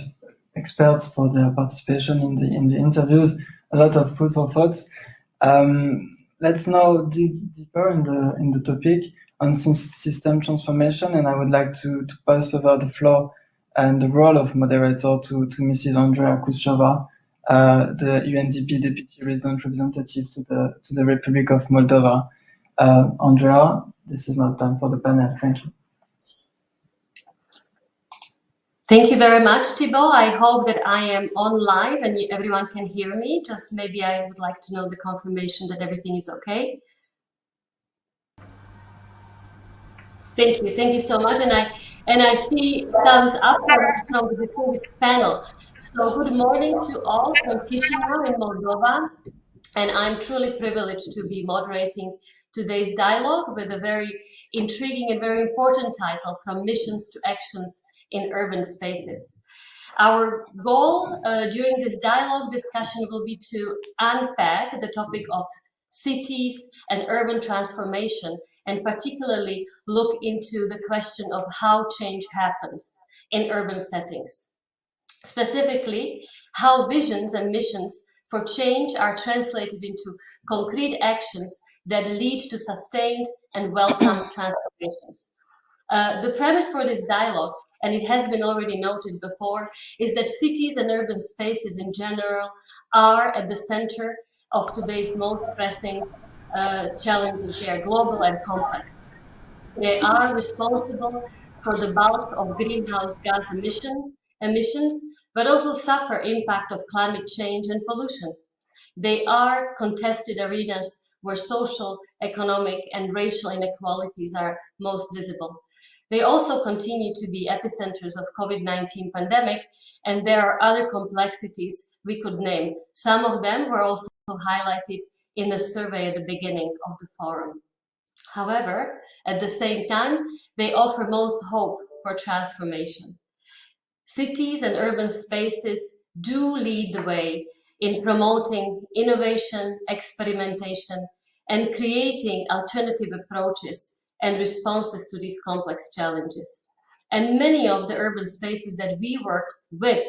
experts for their participation in the interviews. A lot of food for thoughts. Let's now dig deeper in the topic on system transformation, and I would like to pass over the floor and the role of moderator to Mrs. Andrea Kushova, the UNDP Deputy Resident Representative to the Republic of Moldova. Andrea, this is now time for the panel. Thank you. Thank you very much, Thibault. I hope that I am on live and everyone can hear me. Just maybe I would like to know the confirmation that everything is okay. Thank you so much. And I see thumbs up from the distinguished panel. So good morning to all from Chisinau in Moldova. And I'm truly privileged to be moderating today's dialogue with a very intriguing and very important title, From Missions to Actions in Urban Spaces. Our goal during this dialogue discussion will be to unpack the topic of cities and urban transformation, and particularly look into the question of how change happens in urban settings. Specifically, how visions and missions for change are translated into concrete actions that lead to sustained and welcome transformations. The premise for this dialogue, and it has been already noted before, is that cities and urban spaces in general are at the center of today's most pressing challenges. They are global and complex. They are responsible for the bulk of greenhouse gas emissions, but also suffer impact of climate change and pollution. They are contested arenas where social, economic, and racial inequalities are most visible. They also continue to be epicenters of COVID-19 pandemic, and there are other complexities we could name. Some of them were also highlighted in the survey at the beginning of the forum. However, at the same time, they offer most hope for transformation. Cities and urban spaces do lead the way in promoting innovation, experimentation, and creating alternative approaches and responses to these complex challenges. And many of the urban spaces that we work with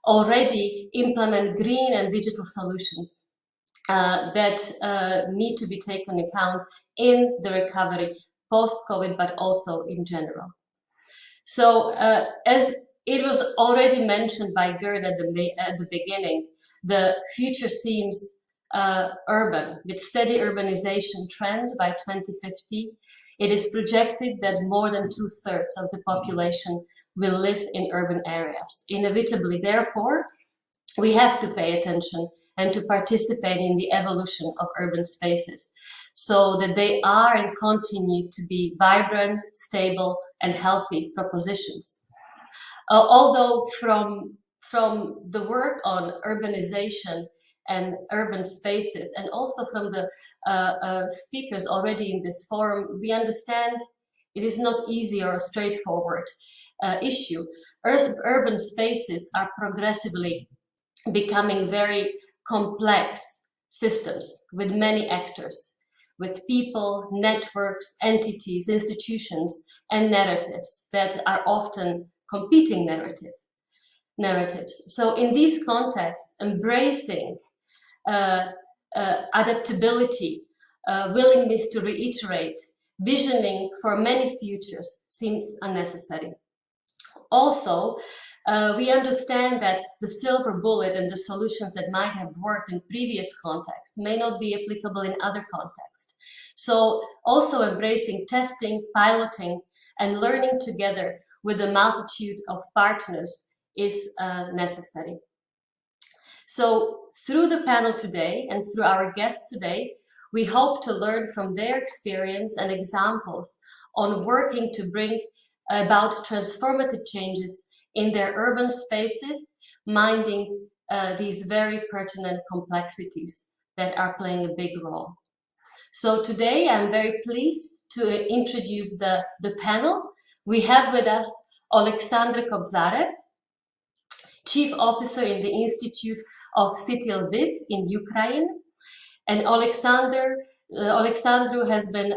already implement green and digital solutions that need to be taken into account in the recovery post-COVID, but also in general. So as it was already mentioned by Gerd at the beginning, the future seems urban, with steady urbanization trend by 2050. It is projected that more than 2/3 of the population will live in urban areas. Inevitably, therefore, we have to pay attention and to participate in the evolution of urban spaces so that they are and continue to be vibrant, stable, and healthy propositions. Although from the work on urbanization and urban spaces, and also from the speakers already in this forum, we understand it is not easy or a straightforward issue. Urban spaces are progressively becoming very complex systems with many actors, with people, networks, entities, institutions, and narratives that are often competing narratives. So in these contexts, embracing adaptability, willingness to reiterate, visioning for many futures seems unnecessary. Also, we understand that the silver bullet and the solutions that might have worked in previous contexts may not be applicable in other contexts. So also embracing testing, piloting, and learning together with a multitude of partners is necessary. So through the panel today and through our guests today, we hope to learn from their experience and examples on working to bring about transformative changes in their urban spaces, minding these very pertinent complexities that are playing a big role. So today I'm very pleased to introduce the panel. We have with us Oleksandr Kobzarev, Chief Officer in the Institute of City Lviv in Ukraine. And Oleksandr has been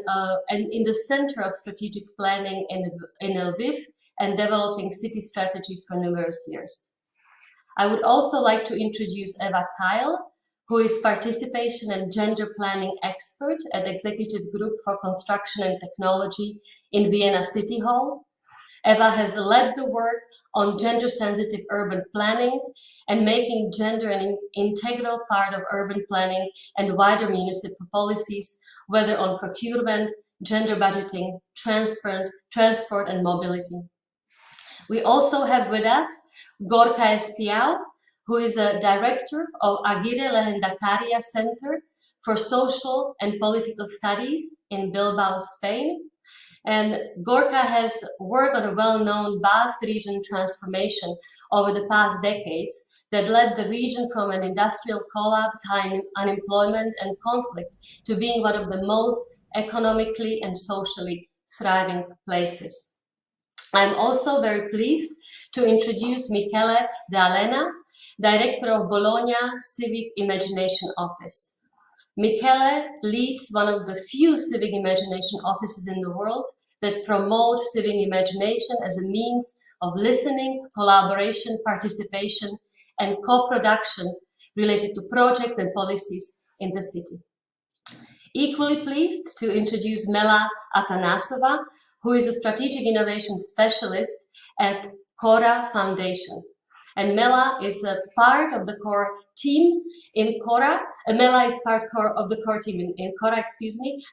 in the center of strategic planning in Lviv and developing city strategies for numerous years. I would also like to introduce Eva Kyle, who is participation and gender planning expert at Executive Group for Construction and Technology in Vienna City Hall. Eva has led the work on gender-sensitive urban planning and making gender an integral part of urban planning and wider municipal policies, whether on procurement, gender budgeting, transport and mobility. We also have with us Gorka Espiau, who is a director of Agire Lehendakaria Center for Social and Political Studies in Bilbao, Spain. And Gorka has worked on a well-known Basque region transformation over the past decades that led the region from an industrial collapse, high unemployment and conflict to being one of the most economically and socially thriving places. I'm also very pleased to introduce Michele De Alena, Director of Bologna Civic Imagination Office. Michele leads one of the few civic imagination offices in the world that promote civic imagination as a means of listening, collaboration, participation, and co-production related to projects and policies in the city. Equally pleased to introduce Mela Atanasova, who is a strategic innovation specialist at Cora Foundation. And Mela is a part of the core team in Cora. Mela is part of the core team in Cora,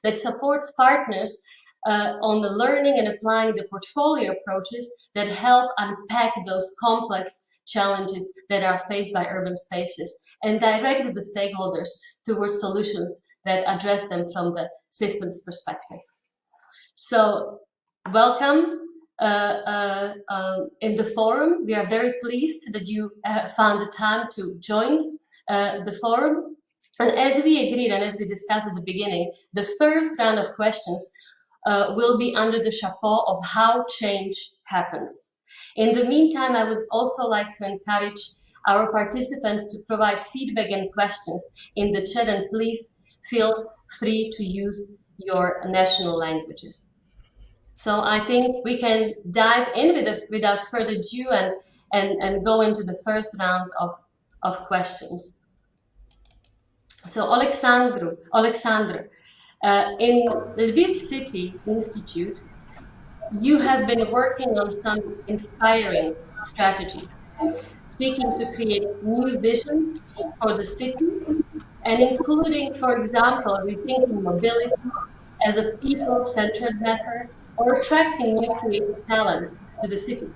that supports partners on the learning and applying the portfolio approaches that help unpack those complex challenges that are faced by urban spaces and direct the stakeholders towards solutions that address them from the systems perspective. So welcome in the forum. We are very pleased that you found the time to join the forum. And as we agreed and as we discussed at the beginning, the first round of questions will be under the chapeau of how change happens. In the meantime, I would also like to encourage our participants to provide feedback and questions in the chat, and please feel free to use your national languages. So I think we can dive in without further ado and go into the first round of questions. So Alexandru, in the Lviv City Institute, you have been working on some inspiring strategies, seeking to create new visions for the city, and including, for example, rethinking mobility as a people-centered matter or attracting new creative talents to the city.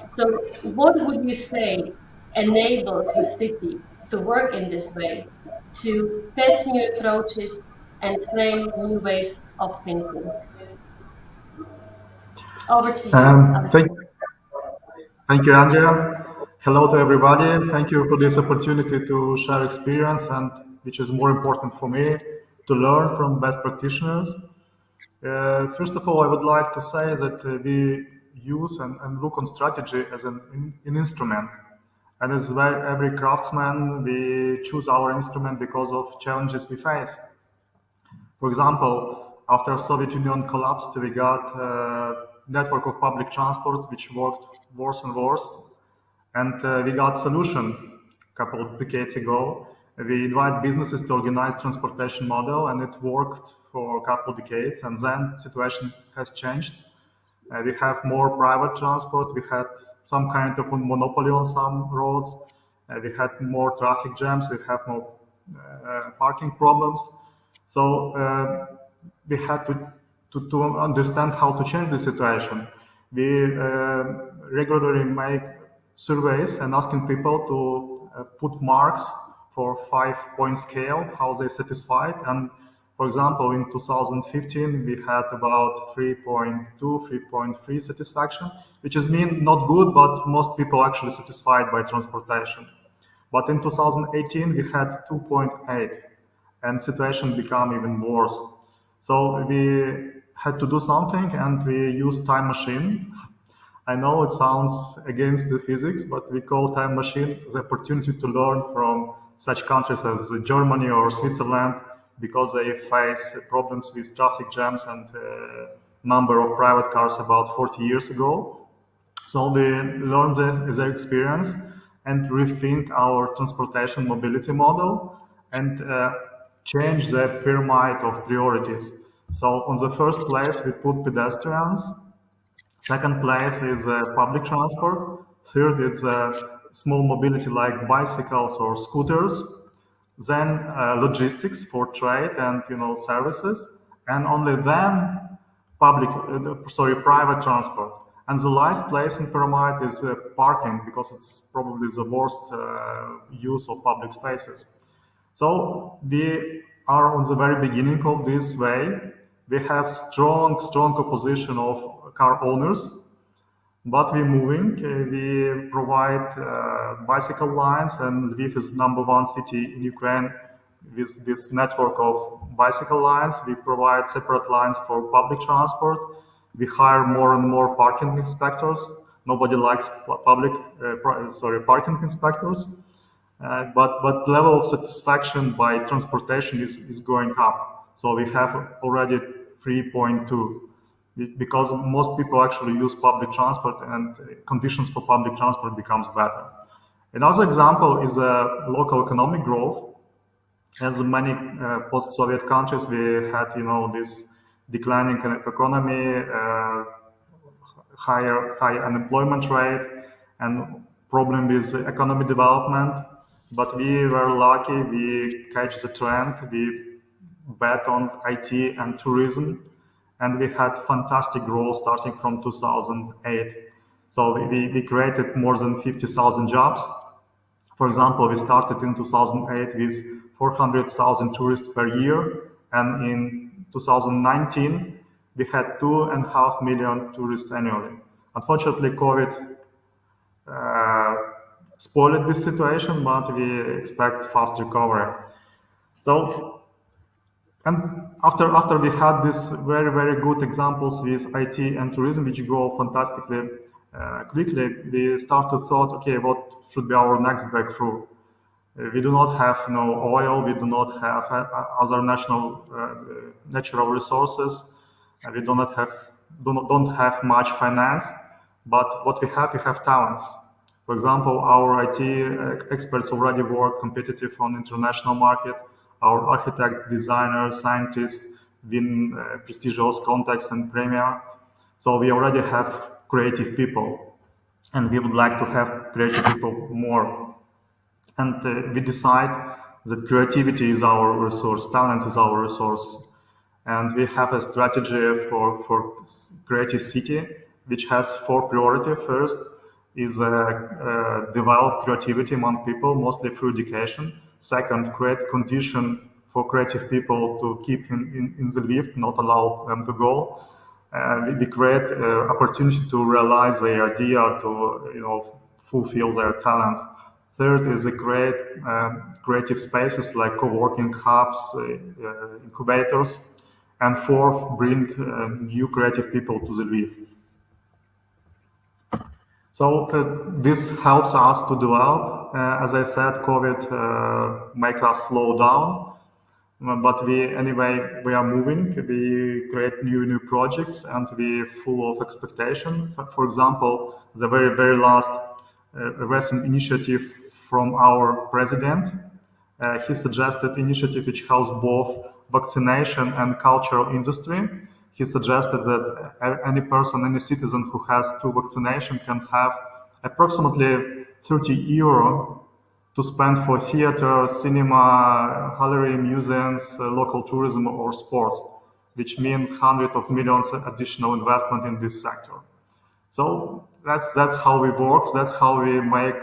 So what would you say enables the city to work in this way, to test new approaches and frame new ways of thinking? Over to you. Thank you, Andrea. Hello to everybody. Thank you for this opportunity to share experience, and which is more important for me, to learn from best practitioners. First of all, I would like to say that we use and look on strategy as an instrument. And as every craftsman, we choose our instrument because of challenges we face. For example, after Soviet Union collapsed, we got a network of public transport which worked worse and worse. And we got solution a couple of decades ago. We invite businesses to organize transportation model, and it worked for a couple of decades. And then situation has changed. We have more private transport. We had some kind of a monopoly on some roads. We had more traffic jams. We have more parking problems. So we had to understand how to change the situation. We regularly make surveys and asking people to put marks for 5-point scale, how they satisfied. And for example, in 2015, we had about 3.2, 3.3 satisfaction, which is not good, but most people actually satisfied by transportation. But in 2018, we had 2.8, and situation became even worse. So we had to do something, and we used time machine. I know it sounds against the physics, but we call time machine the opportunity to learn from such countries as Germany or Switzerland, because they face problems with traffic jams and number of private cars about 40 years ago. So we learned their experience and rethink our transportation mobility model and change the pyramid of priorities. So on the first place, we put pedestrians. Second place is public transport. Third, it's small mobility like bicycles or scooters. Then logistics for trade and services, and only then private transport. And the last place in pyramid is parking, because it's probably the worst use of public spaces. So we are on the very beginning of this way. We have strong opposition of car owners, but we're moving. We provide bicycle lines, and Lviv is #1 city in Ukraine with this network of bicycle lines. We provide separate lines for public transport. We hire more and more parking inspectors. Nobody likes parking inspectors, but level of satisfaction by transportation is going up. So we have already 3.2. because most people actually use public transport and conditions for public transport becomes better. Another example is local economic growth. As many post-Soviet countries, we had, this declining economy, high unemployment rate, and problem with economic development. But we were lucky, we catch the trend, we bet on IT and tourism, and we had fantastic growth starting from 2008. So we created more than 50,000 jobs. For example, we started in 2008 with 400,000 tourists per year, and in 2019, we had 2.5 million tourists annually. Unfortunately, COVID spoiled this situation, but we expect fast recovery. So, and after we had these very, very good examples with IT and tourism, which grow fantastically quickly, we started to thought, okay, what should be our next breakthrough? We do not have oil, we do not have other natural resources, we don't have much finance, but what we have talents. For example, our IT experts already work competitive on international market. Our architects, designers, scientists win prestigious contests and premiere. So we already have creative people, and we would like to have creative people more. And we decide that creativity is our resource, talent is our resource. And we have a strategy for creative city, which has 4 priorities. First is develop creativity among people, mostly through education. Second, create condition for creative people to keep in the lift, not allow them to go. We create opportunity to realize their idea, to fulfill their talents. Third is create creative spaces like co-working hubs, incubators. And fourth, bring new creative people to the lift. So this helps us to develop. As I said, COVID makes us slow down, but we are moving. We create new projects, and we full of expectation. For example, the very last recent initiative from our president. He suggested initiative which helps both vaccination and cultural industry. He suggested that any person, any citizen who has 2 vaccinations can have approximately 30 euro to spend for theater, cinema, gallery, museums, local tourism or sports, which means hundreds of millions additional investment in this sector. So that's how we work. That's how we make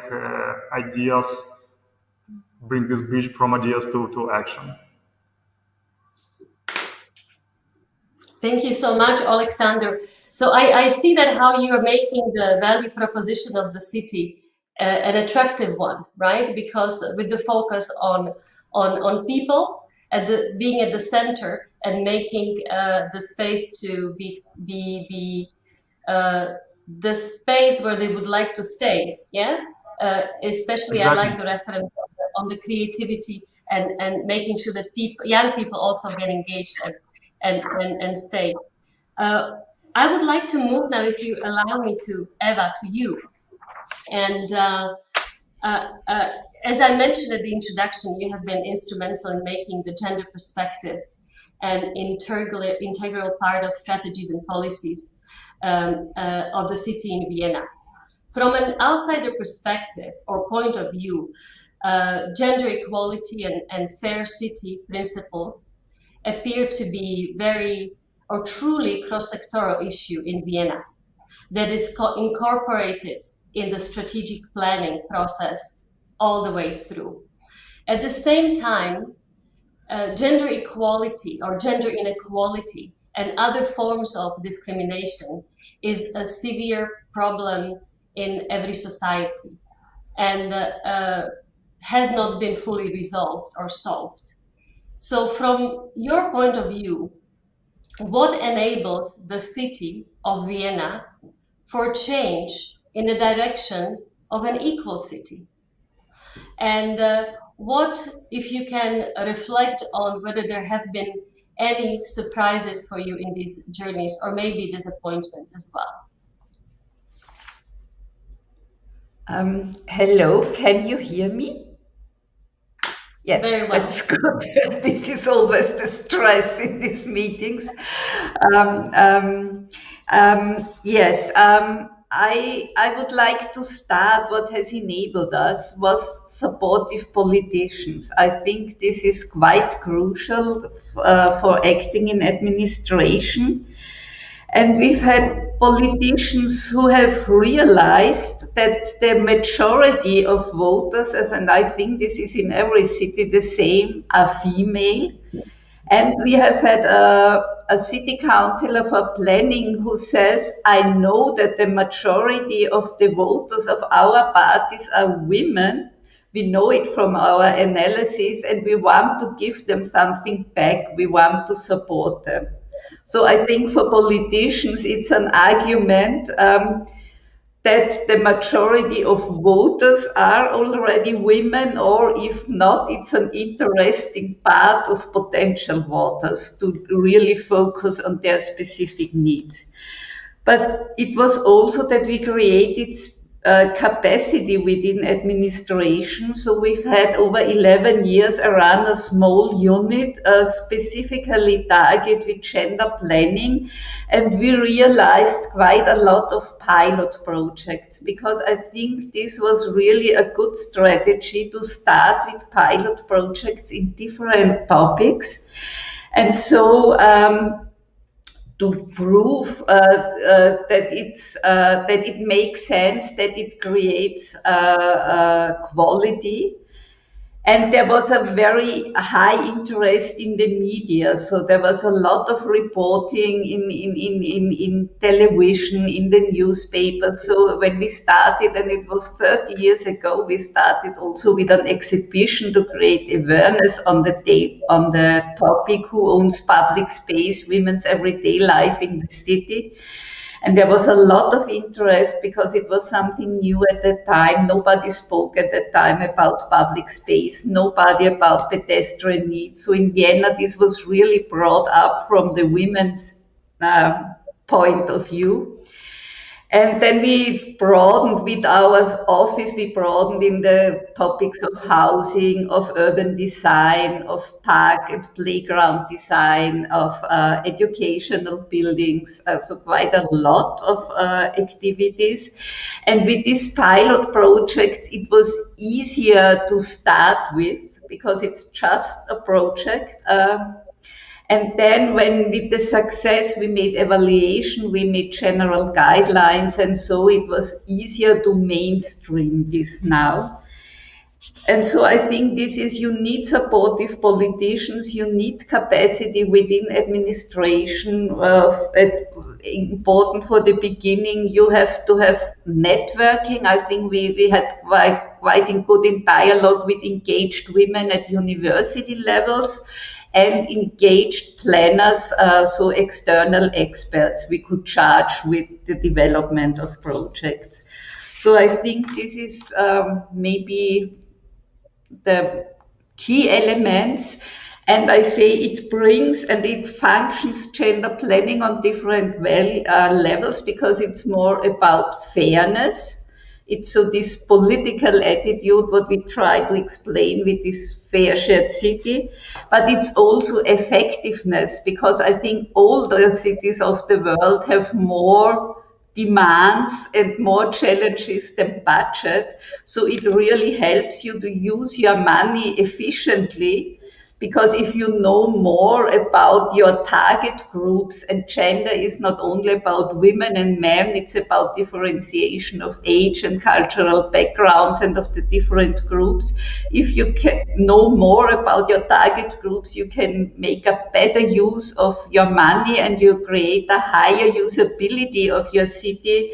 ideas, bring this bridge from ideas to action. Thank you so much, Alexander. So I see that how you are making the value proposition of the city an attractive one, right? Because with the focus on people, being at the center and making the space to be the space where they would like to stay. Yeah, especially exactly. I like the reference on the creativity and making sure that young people also get engaged and stay. I would like to move now, if you allow me to, Eva, to you. And as I mentioned at the introduction, you have been instrumental in making the gender perspective an integral part of strategies and policies of the city in Vienna. From an outsider perspective or point of view, gender equality and fair city principles appear to be truly cross-sectoral issue in Vienna that is incorporated in the strategic planning process all the way through. At the same time, gender equality or gender inequality and other forms of discrimination is a severe problem in every society and has not been fully resolved or solved. So from your point of view, what enabled the city of Vienna for change in the direction of an equal city? And what, if you can reflect on whether there have been any surprises for you in these journeys, or maybe disappointments as well? Hello, can you hear me? Yes, Very well. that's good. This is always the stress in these meetings. Yes, I would like to start. What has enabled us was supportive politicians. I think this is quite crucial for acting in administration. And we've had politicians who have realized that the majority of voters, and I think this is in every city the same, are female. And we have had a city councillor for planning who says, I know that the majority of the voters of our parties are women. We know it from our analysis, and we want to give them something back. We want to support them. So I think for politicians, it's an argument that the majority of voters are already women, or if not, it's an interesting part of potential voters to really focus on their specific needs. But it was also that we created capacity within administration. So we've had over 11 years around a small unit specifically targeted with gender planning. And we realized quite a lot of pilot projects, because I think this was really a good strategy to start with pilot projects in different topics. And so to prove that it makes sense, that it creates quality. And there was a very high interest in the media. So there was a lot of reporting in television, in the newspapers. So when we started, and it was 30 years ago, we started also with an exhibition to create awareness on the topic, who owns public space, women's everyday life in the city. And there was a lot of interest because it was something new at that time. Nobody spoke at that time about public space, nobody about pedestrian needs. So in Vienna, this was really brought up from the women's point of view. And then we broadened with our office, we broadened in the topics of housing, of urban design, of park and playground design, of educational buildings, so quite a lot of activities. And with these pilot projects, it was easier to start with because it's just a project. And then when with the success, we made evaluation, we made general guidelines, and so it was easier to mainstream this now. And so I think this is, you need supportive politicians, you need capacity within administration. Important for the beginning, you have to have networking. I think we had quite good in dialogue with engaged women at university levels, and engaged planners, so external experts we could charge with the development of projects. So I think this is maybe the key elements. And I say it brings and it functions gender planning on different levels, because it's more about fairness. It's so this political attitude, what we try to explain with this fair shared city, but it's also effectiveness, because I think all the cities of the world have more demands and more challenges than budget. So it really helps you to use your money efficiently, because if you know more about your target groups, and gender is not only about women and men, it's about differentiation of age and cultural backgrounds and of the different groups. If you can know more about your target groups, you can make a better use of your money, and you create a higher usability of your city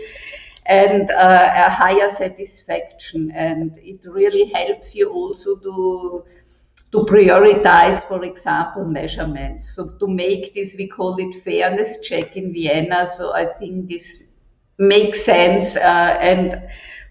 and a higher satisfaction. And it really helps you also to prioritize, for example, measurements. So to make this, we call it fairness check in Vienna. So I think this makes sense. And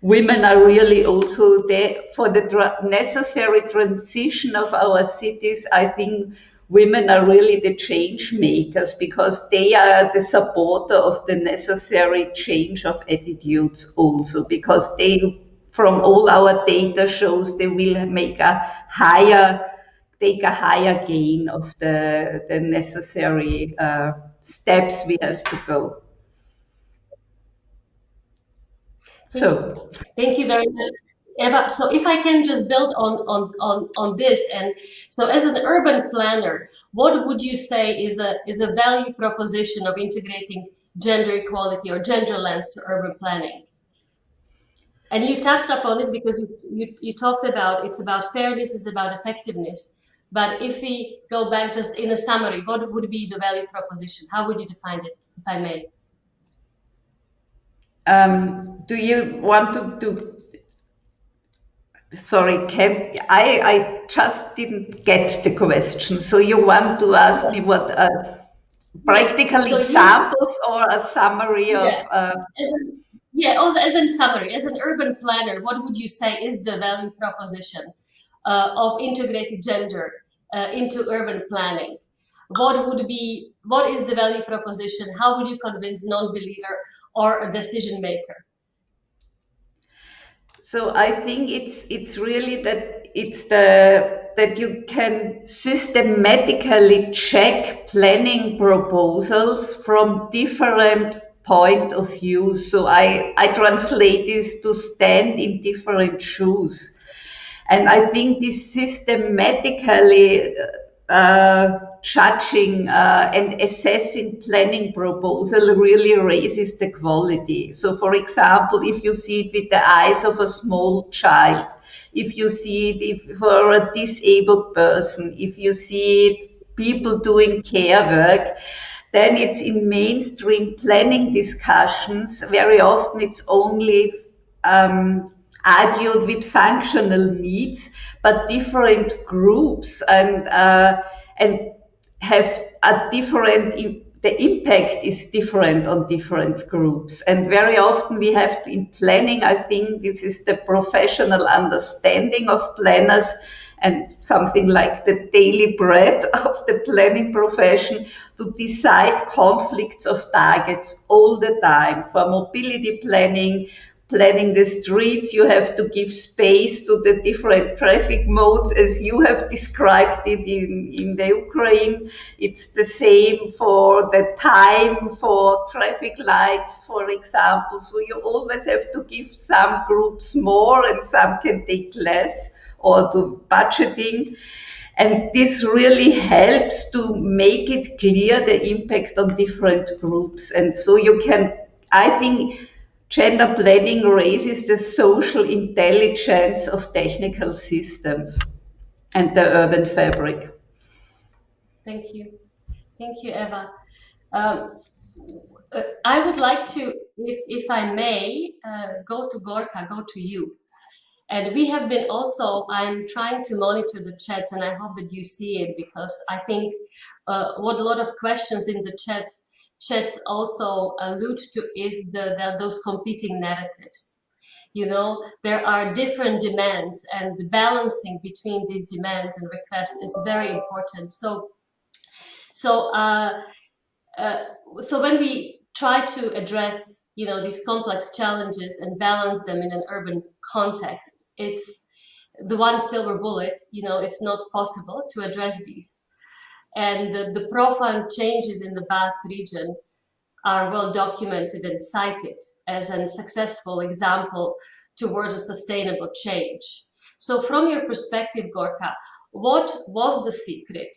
women are really also there for the necessary transition of our cities. I think women are really the change makers, because they are the supporter of the necessary change of attitudes also, because they, from all our data shows, they will take a higher gain of the necessary steps we have to go. Thank you very much, Eva. So if I can just build on this, and so as an urban planner, what would you say is a value proposition of integrating gender equality or gender lens to urban planning? And you touched upon it because you talked about it's about fairness, it's about effectiveness. But if we go back just in a summary, what would be the value proposition? How would you define it, if I may? Do you want to sorry, I just didn't get the question. So you want to ask me what practical examples or a summary of? Also as a summary, as an urban planner, what would you say is the value proposition of integrated gender into urban planning? What is the value proposition? How would you convince non-believer or a decision maker? So I think it's really that you can systematically check planning proposals from different point of view. So I translate this to stand in different shoes. And I think this systematically judging and assessing planning proposal really raises the quality. So for example, if you see it with the eyes of a small child, if you see it for a disabled person, if you see it people doing care work, then it's in mainstream planning discussions. Very often it's only argued with functional needs, but different groups and have a different, the impact is different on different groups. And very often we have to, in planning, I think this is the professional understanding of planners and something like the daily bread of the planning profession, to decide conflicts of targets all the time. For mobility planning, planning the streets, you have to give space to the different traffic modes as you have described it in the Ukraine. It's the same for the time for traffic lights, for example. So you always have to give some groups more and some can take less, or to budgeting. And this really helps to make it clear the impact on different groups. And so you can, I think, gender planning raises the social intelligence of technical systems and the urban fabric. Thank you. Thank you, Eva. I would like to, if I may, go to Gorka, go to you. And we have been also, I'm trying to monitor the chats, and I hope that you see it, because I think what a lot of questions in the chats also allude to is those competing narratives. You know, there are different demands, and the balancing between these demands and requests is very important. So when we try to address, you know, these complex challenges and balance them in an urban context, it's the one silver bullet, you know, it's not possible to address these. And the profound changes in the Basque region are well documented and cited as a successful example towards a sustainable change. So from your perspective, Gorka, what was the secret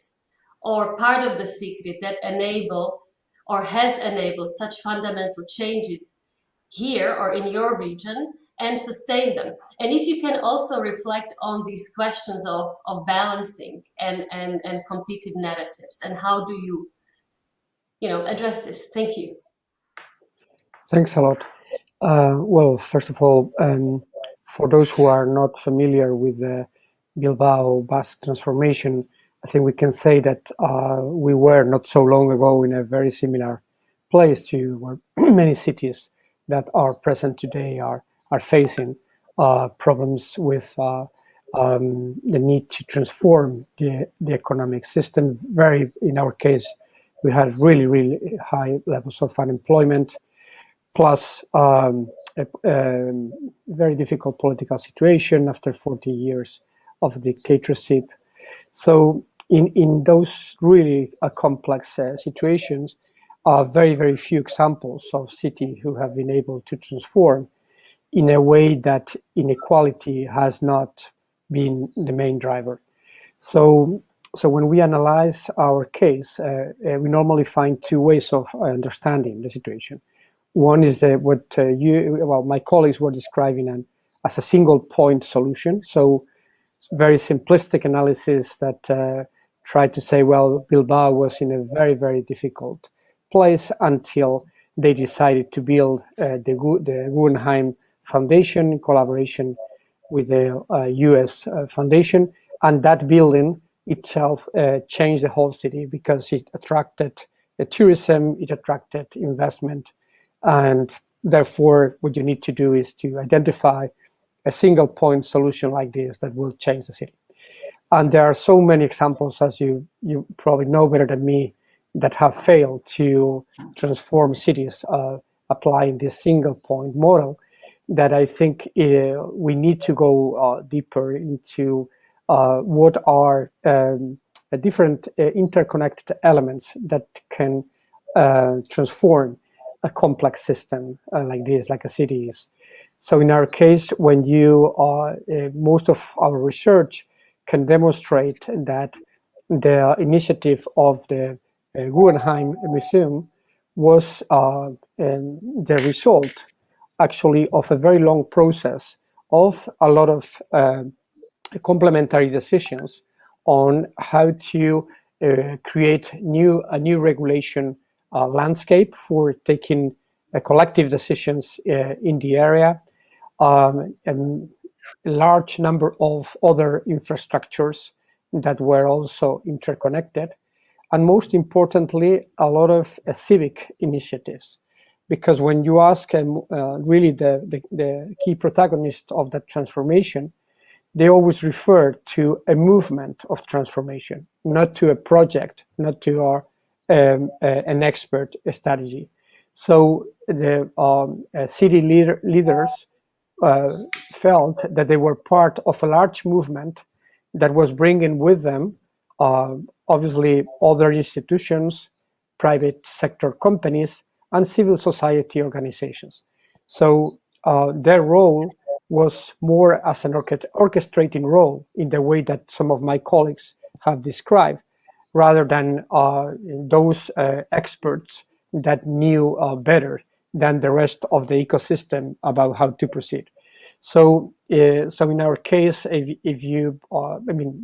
or part of the secret that enables or has enabled such fundamental changes here or in your region and sustain them? And if you can also reflect on these questions of balancing and competitive narratives, and how do you know, address this? Thank you. Thanks a lot. Well, first of all, for those who are not familiar with the Bilbao Basque transformation, I think we can say that we were not so long ago in a very similar place to where many cities that are present today are facing problems with the need to transform the economic system. In our case, we had really high levels of unemployment, plus a very difficult political situation after 40 years of dictatorship. So in those really complex situations, very few examples of cities who have been able to transform in a way that inequality has not been the main driver. So when we analyze our case, we normally find two ways of understanding the situation. One is what my colleagues were describing as a single point solution. So very simplistic analysis that tried to say, well, Bilbao was in a very difficult place until they decided to build the Guggenheim Foundation in collaboration with the US Foundation, and that building itself changed the whole city because it attracted tourism, it attracted investment, and therefore what you need to do is to identify a single point solution like this that will change the city. And there are so many examples, as you probably know better than me, that have failed to transform cities applying this single point model, that I think we need to go deeper into what are different interconnected elements that can transform a complex system like this, like a city is. So in our case, when most of our research can demonstrate that the initiative of the Guggenheim Museum was the result actually of a very long process of a lot of complementary decisions on how to create a new regulation landscape for taking collective decisions in the area, and a large number of other infrastructures that were also interconnected, and most importantly, a lot of civic initiatives. Because when you ask really the key protagonist of that transformation, they always refer to a movement of transformation, not to a project, not to an expert strategy. So the city leaders felt that they were part of a large movement that was bringing with them, obviously, other institutions, private sector companies, and civil society organizations. So their role was more as an orchestrating role in the way that some of my colleagues have described, rather than those experts that knew better than the rest of the ecosystem about how to proceed. So in our case, if you,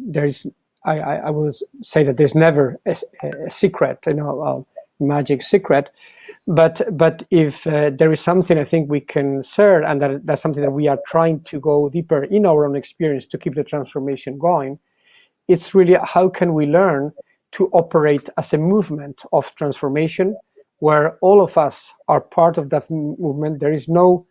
there is, I will say that there's never a secret, magic secret. But if there is something I think we can share, and that's something that we are trying to go deeper in our own experience to keep the transformation going, it's really how can we learn to operate as a movement of transformation where all of us are part of that movement. There is no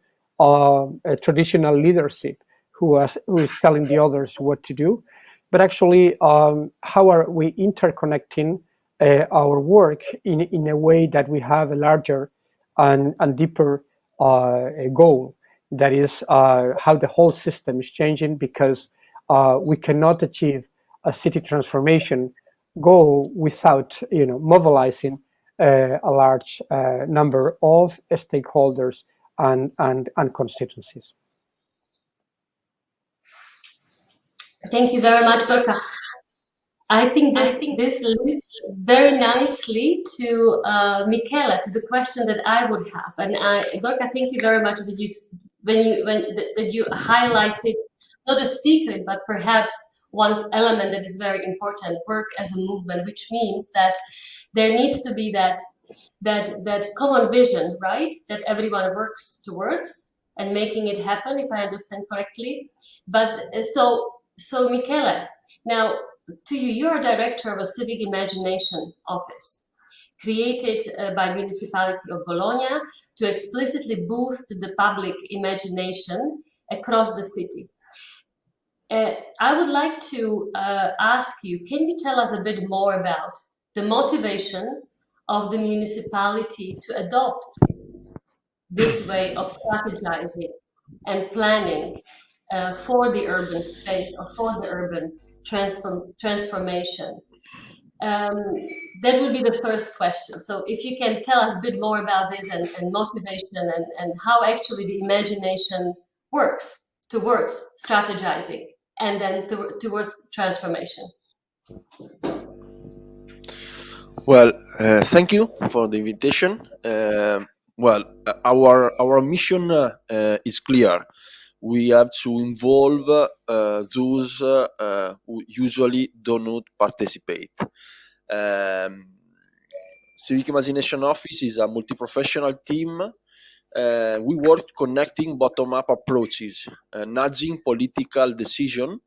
traditional leadership who is telling the others what to do, but actually how are we interconnecting our work in a way that we have a larger and deeper goal, that is how the whole system is changing, because we cannot achieve a city transformation goal without mobilizing a large number of stakeholders and constituencies. Thank you very much, Gorka. I think this leads very nicely to Michele, to the question that I would have. And Gorka, thank you very much that you highlighted not a secret, but perhaps one element that is very important: work as a movement, which means that there needs to be that common vision, right? That everyone works towards and making it happen, if I understand correctly. But so Michele, now to you, you're a director of a civic imagination office created by municipality of Bologna to explicitly boost the public imagination across the city. I would like to ask you, can you tell us a bit more about the motivation of the municipality to adopt this way of strategizing and planning for the urban space or for the urban transformation? That would be the first question. So if you can tell us a bit more about this and motivation and how actually the imagination works towards strategizing and then towards transformation. Well, thank you for the invitation. Our mission is clear. We have to involve those who usually do not participate. Civic Imagination Office is a multi-professional team. We work connecting bottom-up approaches, nudging political decision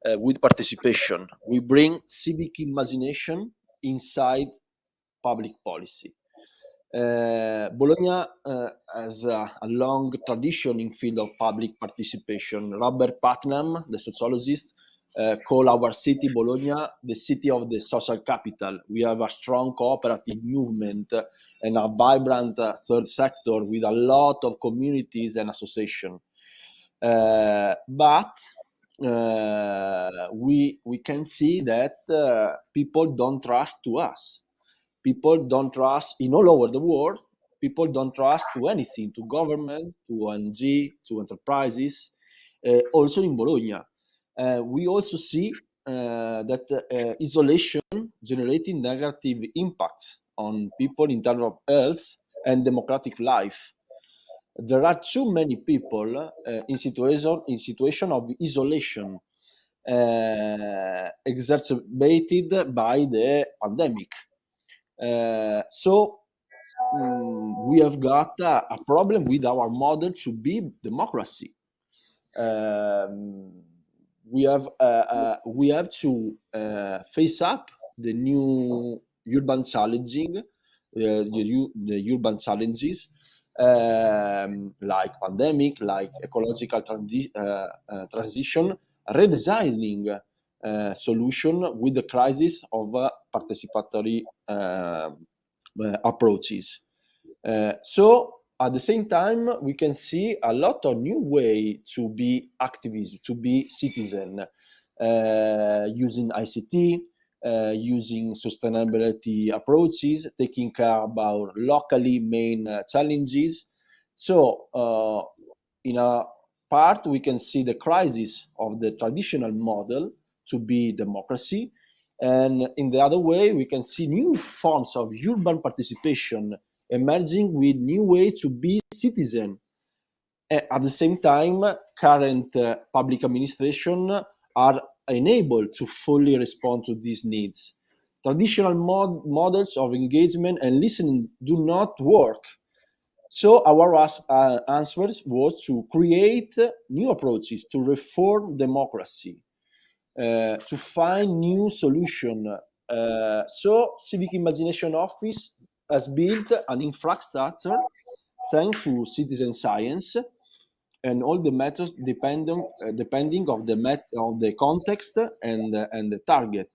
with participation. We bring civic imagination inside public policy. Bologna has a long tradition in field of public participation. Robert Putnam, the sociologist, call our city, Bologna, the city of the social capital. We have a strong cooperative movement and a vibrant third sector with a lot of communities and associations. But we can see that people don't trust to us. People don't trust in all over the world. People don't trust to anything, to government, to ONG, to enterprises, also in Bologna. We also see that isolation generating negative impacts on people in terms of health and democratic life. There are too many people in situation of isolation, exacerbated by the pandemic. So we have got a problem with our model to be democracy. We have to face up the new urban challenging, the urban challenges like pandemic, like ecological transition, redesigning solution with the crisis of participatory approaches. So at the same time, we can see a lot of new way to be activists, to be citizen, using ICT, using sustainability approaches, taking care about locally main challenges. So in a part, we can see the crisis of the traditional model to be democracy. And in the other way, we can see new forms of urban participation emerging with new ways to be citizen. At the same time, current public administration are unable to fully respond to these needs. Traditional models of engagement and listening do not work. So our answer was to create new approaches to reform democracy, to find new solution. So Civic Imagination Office has built an infrastructure thanks to citizen science and all the methods depending of the context and the target.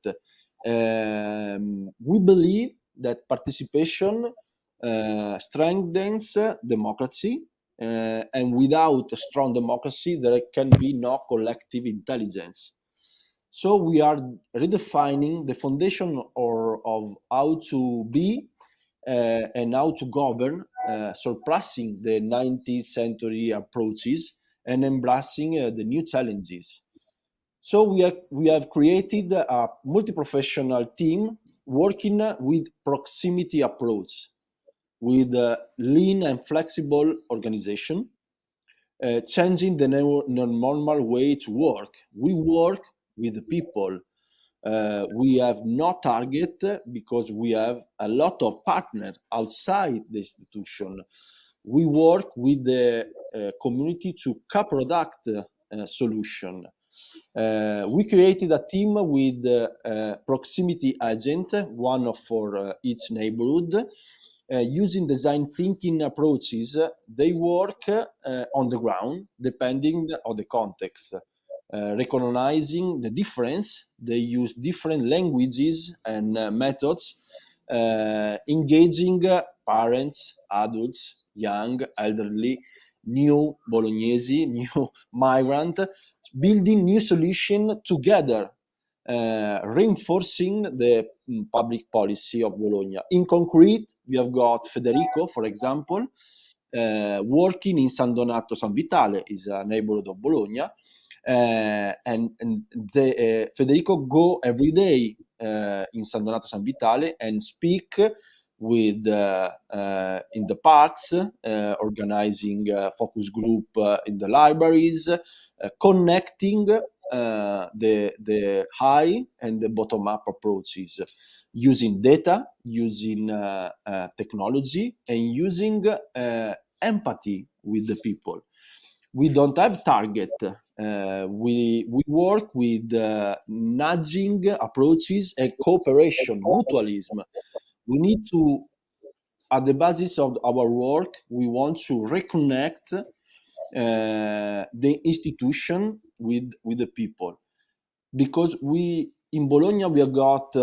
We believe that participation strengthens democracy, and without a strong democracy, there can be no collective intelligence. So we are redefining the foundation of how to be and how to govern, surpassing the 19th century approaches and embracing the new challenges. So we have created a multi-professional team working with proximity approach, with lean and flexible organization, changing the normal way to work. We work with the people. We have no target because we have a lot of partners outside the institution. We work with the community to co-product solution. We created a team with proximity agent, one for each neighborhood. Using design thinking approaches, they work on the ground depending on the context. recognizing the difference. They use different languages and methods, engaging parents, adults, young, elderly, new Bolognese, new migrant, building new solution together, reinforcing the public policy of Bologna. In concrete, we have got Federico, for example, working in San Donato San Vitale, is a neighborhood of Bologna, and Federico go every day in San Donato San Vitale and speak with in the parks, organizing focus group in the libraries, connecting the high and the bottom-up approaches, using data, using technology, and using empathy with the people. We don't have target. We work with nudging approaches and cooperation, mutualism. We need to, at the basis of our work, we want to reconnect the institution with the people, because in Bologna we have got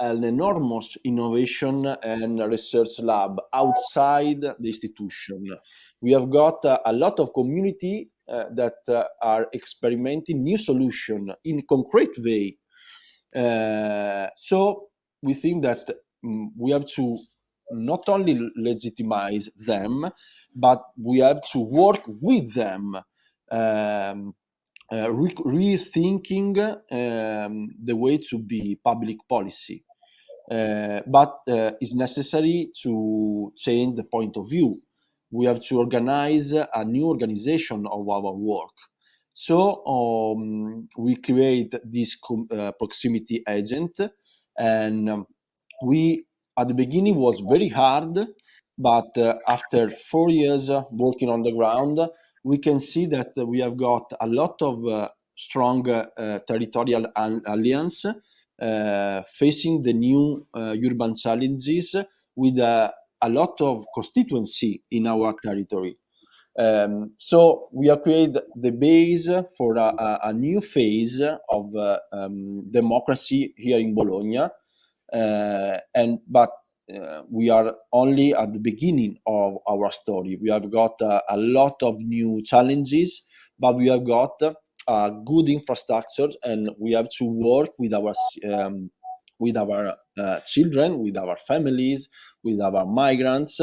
an enormous innovation and research lab outside the institution. We have got a lot of community that are experimenting new solutions in concrete way. So we think that we have to not only legitimize them, but we have to work with them, rethinking the way to be public policy. But it's necessary to change the point of view. We have to organize a new organization of our work. So we create this proximity agent, and we at the beginning was very hard, but after 4 years working on the ground, we can see that we have got a lot of strong territorial alliance facing the new urban challenges with a lot of constituency in our territory. So we have created the base for a new phase of democracy here in Bologna, but we are only at the beginning of our story. We have got a lot of new challenges, but we have got good infrastructure, and we have to work with our children, with our families, with our migrants,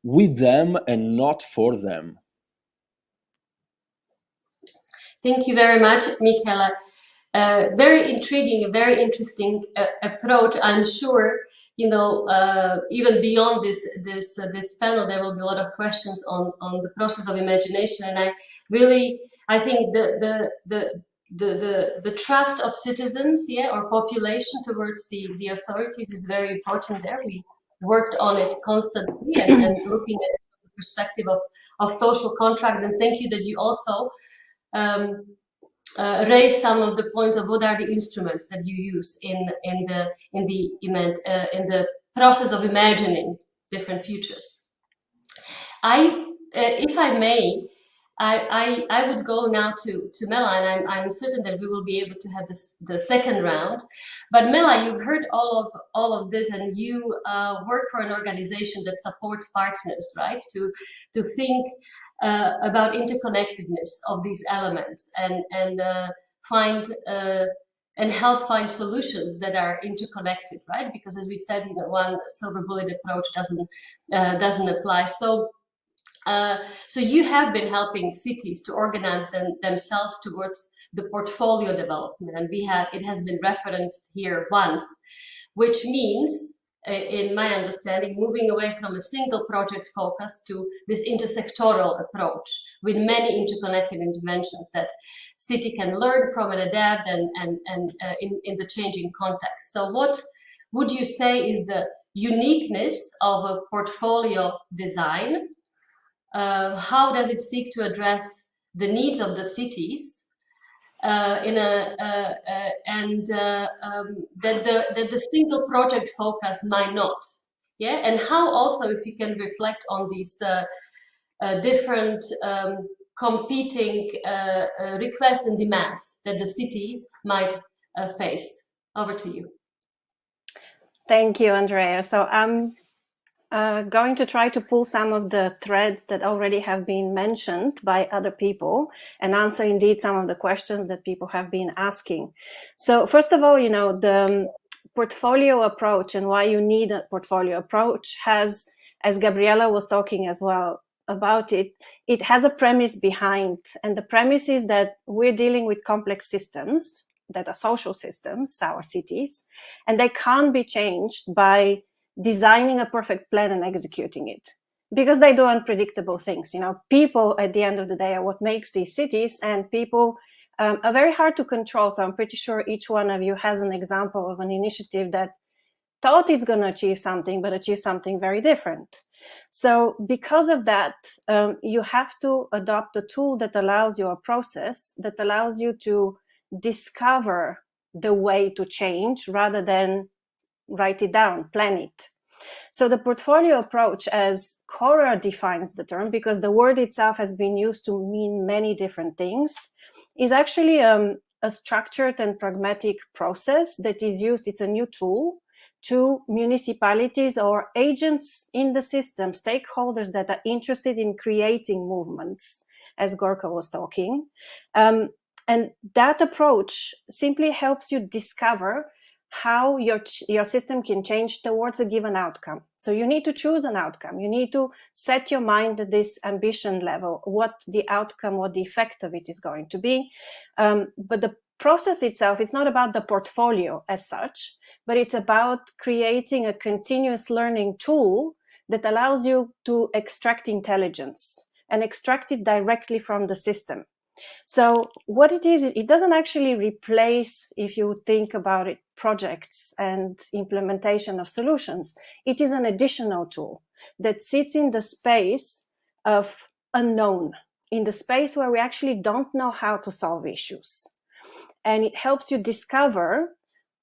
with them and not for them. Thank you very much, Michele. Very intriguing, very interesting approach. I'm sure, you know, even beyond this panel, there will be a lot of questions on the process of imagination. And I think the trust of citizens, or population towards the authorities is very important there. We worked on it constantly and looking at the perspective of social contract. And thank you that you also raise some of the points of what are the instruments that you use in the process of imagining different futures. If I may, I would go now to Mela, and I'm certain that we will be able to have the second round. But Mela, you've heard all of this, and you work for an organization that supports partners, right? To think about interconnectedness of these elements and find and help find solutions that are interconnected, right? Because as we said, you know, one silver bullet approach doesn't apply. So you have been helping cities to organize themselves towards the portfolio development, and it has been referenced here once, which means, in my understanding, moving away from a single project focus to this intersectoral approach with many interconnected interventions that city can learn from and adapt and in the changing context. So what would you say is the uniqueness of a portfolio design? How does it seek to address the needs of the cities that the single project focus might not? Yeah, and how also, if you can reflect on these different competing requests and demands that the cities might face. Over to you. Thank you, Andrea. So I'm going to try to pull some of the threads that already have been mentioned by other people and answer indeed some of the questions that people have been asking. So first of all, the portfolio approach and why you need a portfolio approach has, as Gabriela was talking as well about it, it has a premise behind. And the premise is that we're dealing with complex systems that are social systems, our cities, and they can't be changed by designing a perfect plan and executing it, because they do unpredictable things. People at the end of the day are what makes these cities, and people are very hard to control. So I'm pretty sure each one of you has an example of an initiative that thought it's going to achieve something, but achieve something very different. So because of that, you have to adopt a tool that allows you a process that allows you to discover the way to change rather than write it down, plan it. So the portfolio approach, as Cora defines the term, because the word itself has been used to mean many different things, is actually a structured and pragmatic process that is used. It's a new tool to municipalities or agents in the system, stakeholders that are interested in creating movements, as Gorka was talking. And that approach simply helps you discover how your system can change towards a given outcome. So you need to choose an outcome. You need to set your mind at this ambition level, what the outcome, what the effect of it is going to be. But the process itself is not about the portfolio as such, but it's about creating a continuous learning tool that allows you to extract intelligence and extract it directly from the system. So what it is, it doesn't actually replace, if you think about it, projects and implementation of solutions. It is an additional tool that sits in the space of unknown, in the space where we actually don't know how to solve issues. And it helps you discover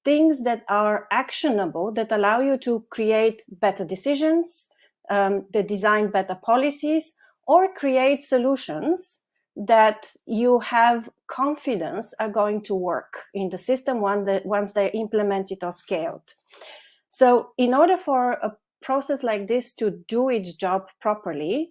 things that are actionable, that allow you to create better decisions, that design better policies, or create solutions that you have confidence are going to work in the system once they're implemented or scaled. So in order for a process like this to do its job properly,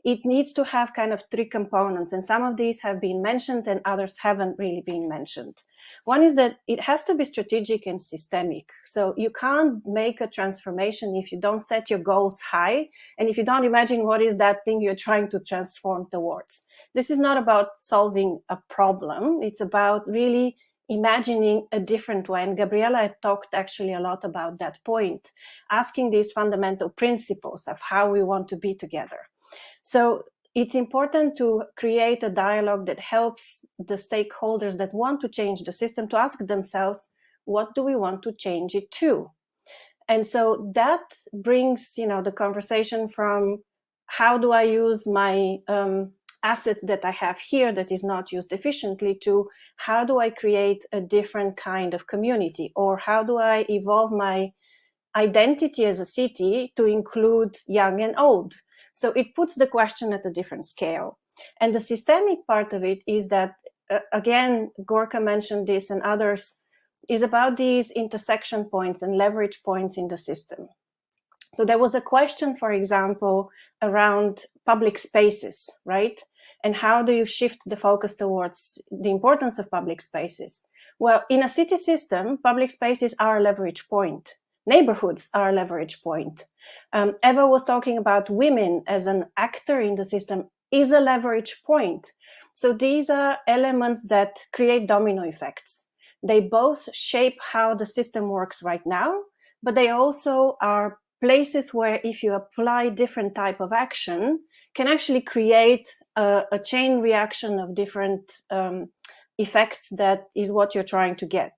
it needs to have kind of three components, and some of these have been mentioned and others haven't really been mentioned. One is that it has to be strategic and systemic. So you can't make a transformation if you don't set your goals high, and if you don't imagine what is that thing you're trying to transform towards. This is not about solving a problem. It's about really imagining a different way. And Gabriela talked actually a lot about that point, asking these fundamental principles of how we want to be together. So it's important to create a dialogue that helps the stakeholders that want to change the system to ask themselves, what do we want to change it to? And so that brings, the conversation from how do I use my asset that I have here that is not used efficiently to how do I create a different kind of community, or how do I evolve my identity as a city to include young and old? So it puts the question at a different scale. And the systemic part of it is that, again, Gorka mentioned this and others, is about these intersection points and leverage points in the system. So there was a question, for example, around public spaces, right? And how do you shift the focus towards the importance of public spaces? Well, in a city system, public spaces are a leverage point. Neighborhoods are a leverage point. Eva was talking about women as an actor in the system is a leverage point. So these are elements that create domino effects. They both shape how the system works right now, but they also are places where if you apply different type of action, can actually create a chain reaction of different effects that is what you're trying to get.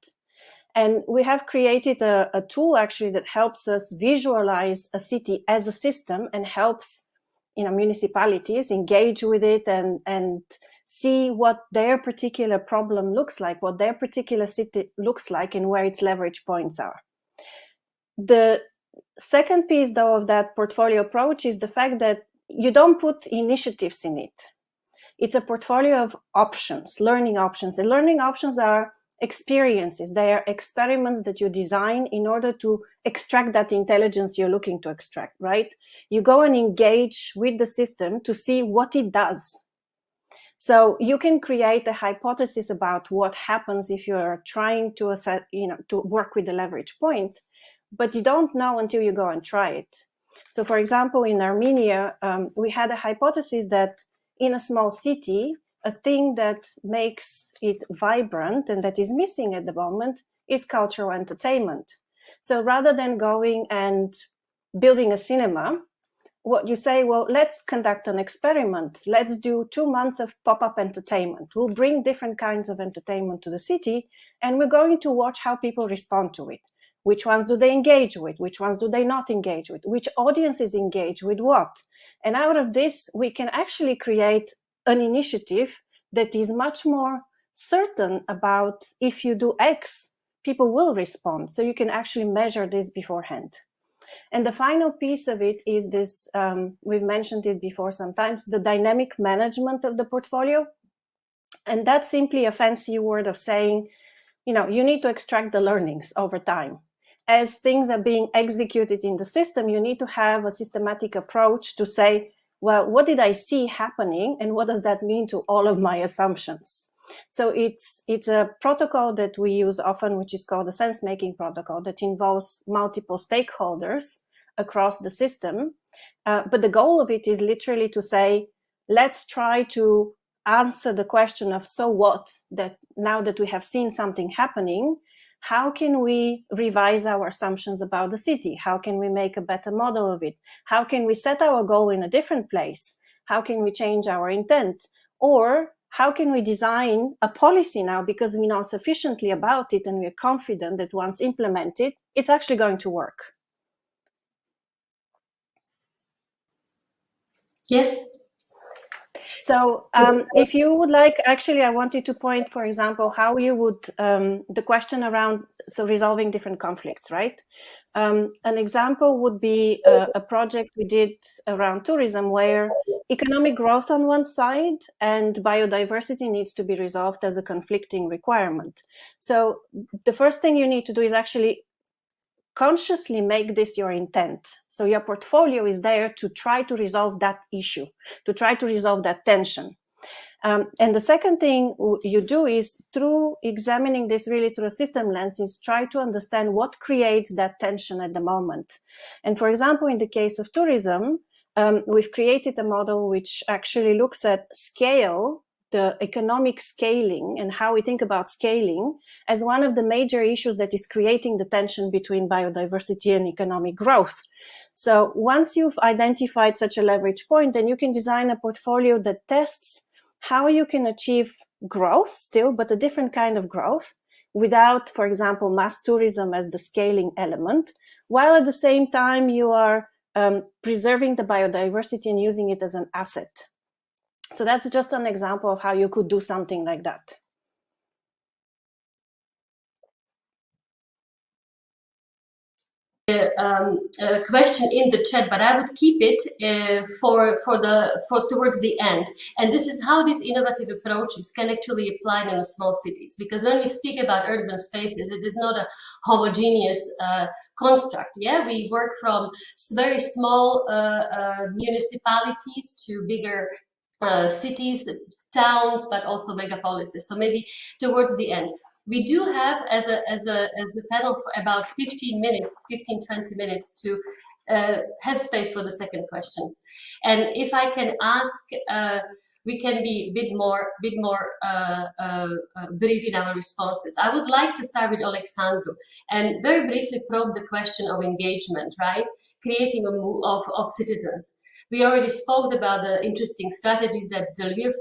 And we have created a tool actually that helps us visualize a city as a system and helps municipalities engage with it and see what their particular problem looks like, what their particular city looks like, and where its leverage points are. The second piece, though, of that portfolio approach is the fact that you don't put initiatives in it. It's a portfolio of options, learning options. And learning options are experiences. They are experiments that you design in order to extract that intelligence you're looking to extract, right? You go and engage with the system to see what it does. So you can create a hypothesis about what happens if you're trying to assess, to work with the leverage point, but you don't know until you go and try it. So for example, in Armenia, we had a hypothesis that in a small city, a thing that makes it vibrant and that is missing at the moment is cultural entertainment. So rather than going and building a cinema, what you say, well, let's conduct an experiment. Let's do 2 months of pop-up entertainment. We'll bring different kinds of entertainment to the city, and we're going to watch how people respond to it. Which ones do they engage with? Which ones do they not engage with? Which audiences engage with what? And out of this, we can actually create an initiative that is much more certain about if you do X, people will respond. So you can actually measure this beforehand. And the final piece of it is this, we've mentioned it before sometimes, the dynamic management of the portfolio. And that's simply a fancy word of saying, you need to extract the learnings over time. As things are being executed in the system, you need to have a systematic approach to say, well, what did I see happening and what does that mean to all of my assumptions? So it's a protocol that we use often, which is called the sense-making protocol, that involves multiple stakeholders across the system. But the goal of it is literally to say, let's try to answer the question of so what, that now that we have seen something happening, how can we revise our assumptions about the city? How can we make a better model of it? How can we set our goal in a different place? How can we change our intent? Or how can we design a policy now because we know sufficiently about it and we're confident that once implemented, it's actually going to work? Yes. So if you would like, actually, I wanted to point, for example, how you would, the question around, so resolving different conflicts, right? An example would be a project we did around tourism where economic growth on one side and biodiversity needs to be resolved as a conflicting requirement. So the first thing you need to do is actually consciously make this your intent. So your portfolio is there to try to resolve that issue, to try to resolve that tension. And the second thing you do is, through examining this really through a system lens, is try to understand what creates that tension at the moment. And for example, in the case of tourism, we've created a model which actually looks at scale, the economic scaling, and how we think about scaling as one of the major issues that is creating the tension between biodiversity and economic growth. So once you've identified such a leverage point, then you can design a portfolio that tests how you can achieve growth still, but a different kind of growth without, for example, mass tourism as the scaling element, while at the same time you are preserving the biodiversity and using it as an asset. So that's just an example of how you could do something like that. Question in the chat, but I would keep it for towards the end. And this is how these innovative approaches can actually apply in small cities. Because when we speak about urban spaces, it is not a homogeneous construct. Yeah, we work from very small municipalities to bigger cities, towns, but also megapolises. So maybe towards the end. We do have, as a panel, for about 15 minutes, 20 minutes to have space for the second questions. And if I can ask, we can be a bit more brief in our responses. I would like to start with Alexandru and very briefly probe the question of engagement, right? Creating a move of citizens. We already spoke about the interesting strategies that the Lviv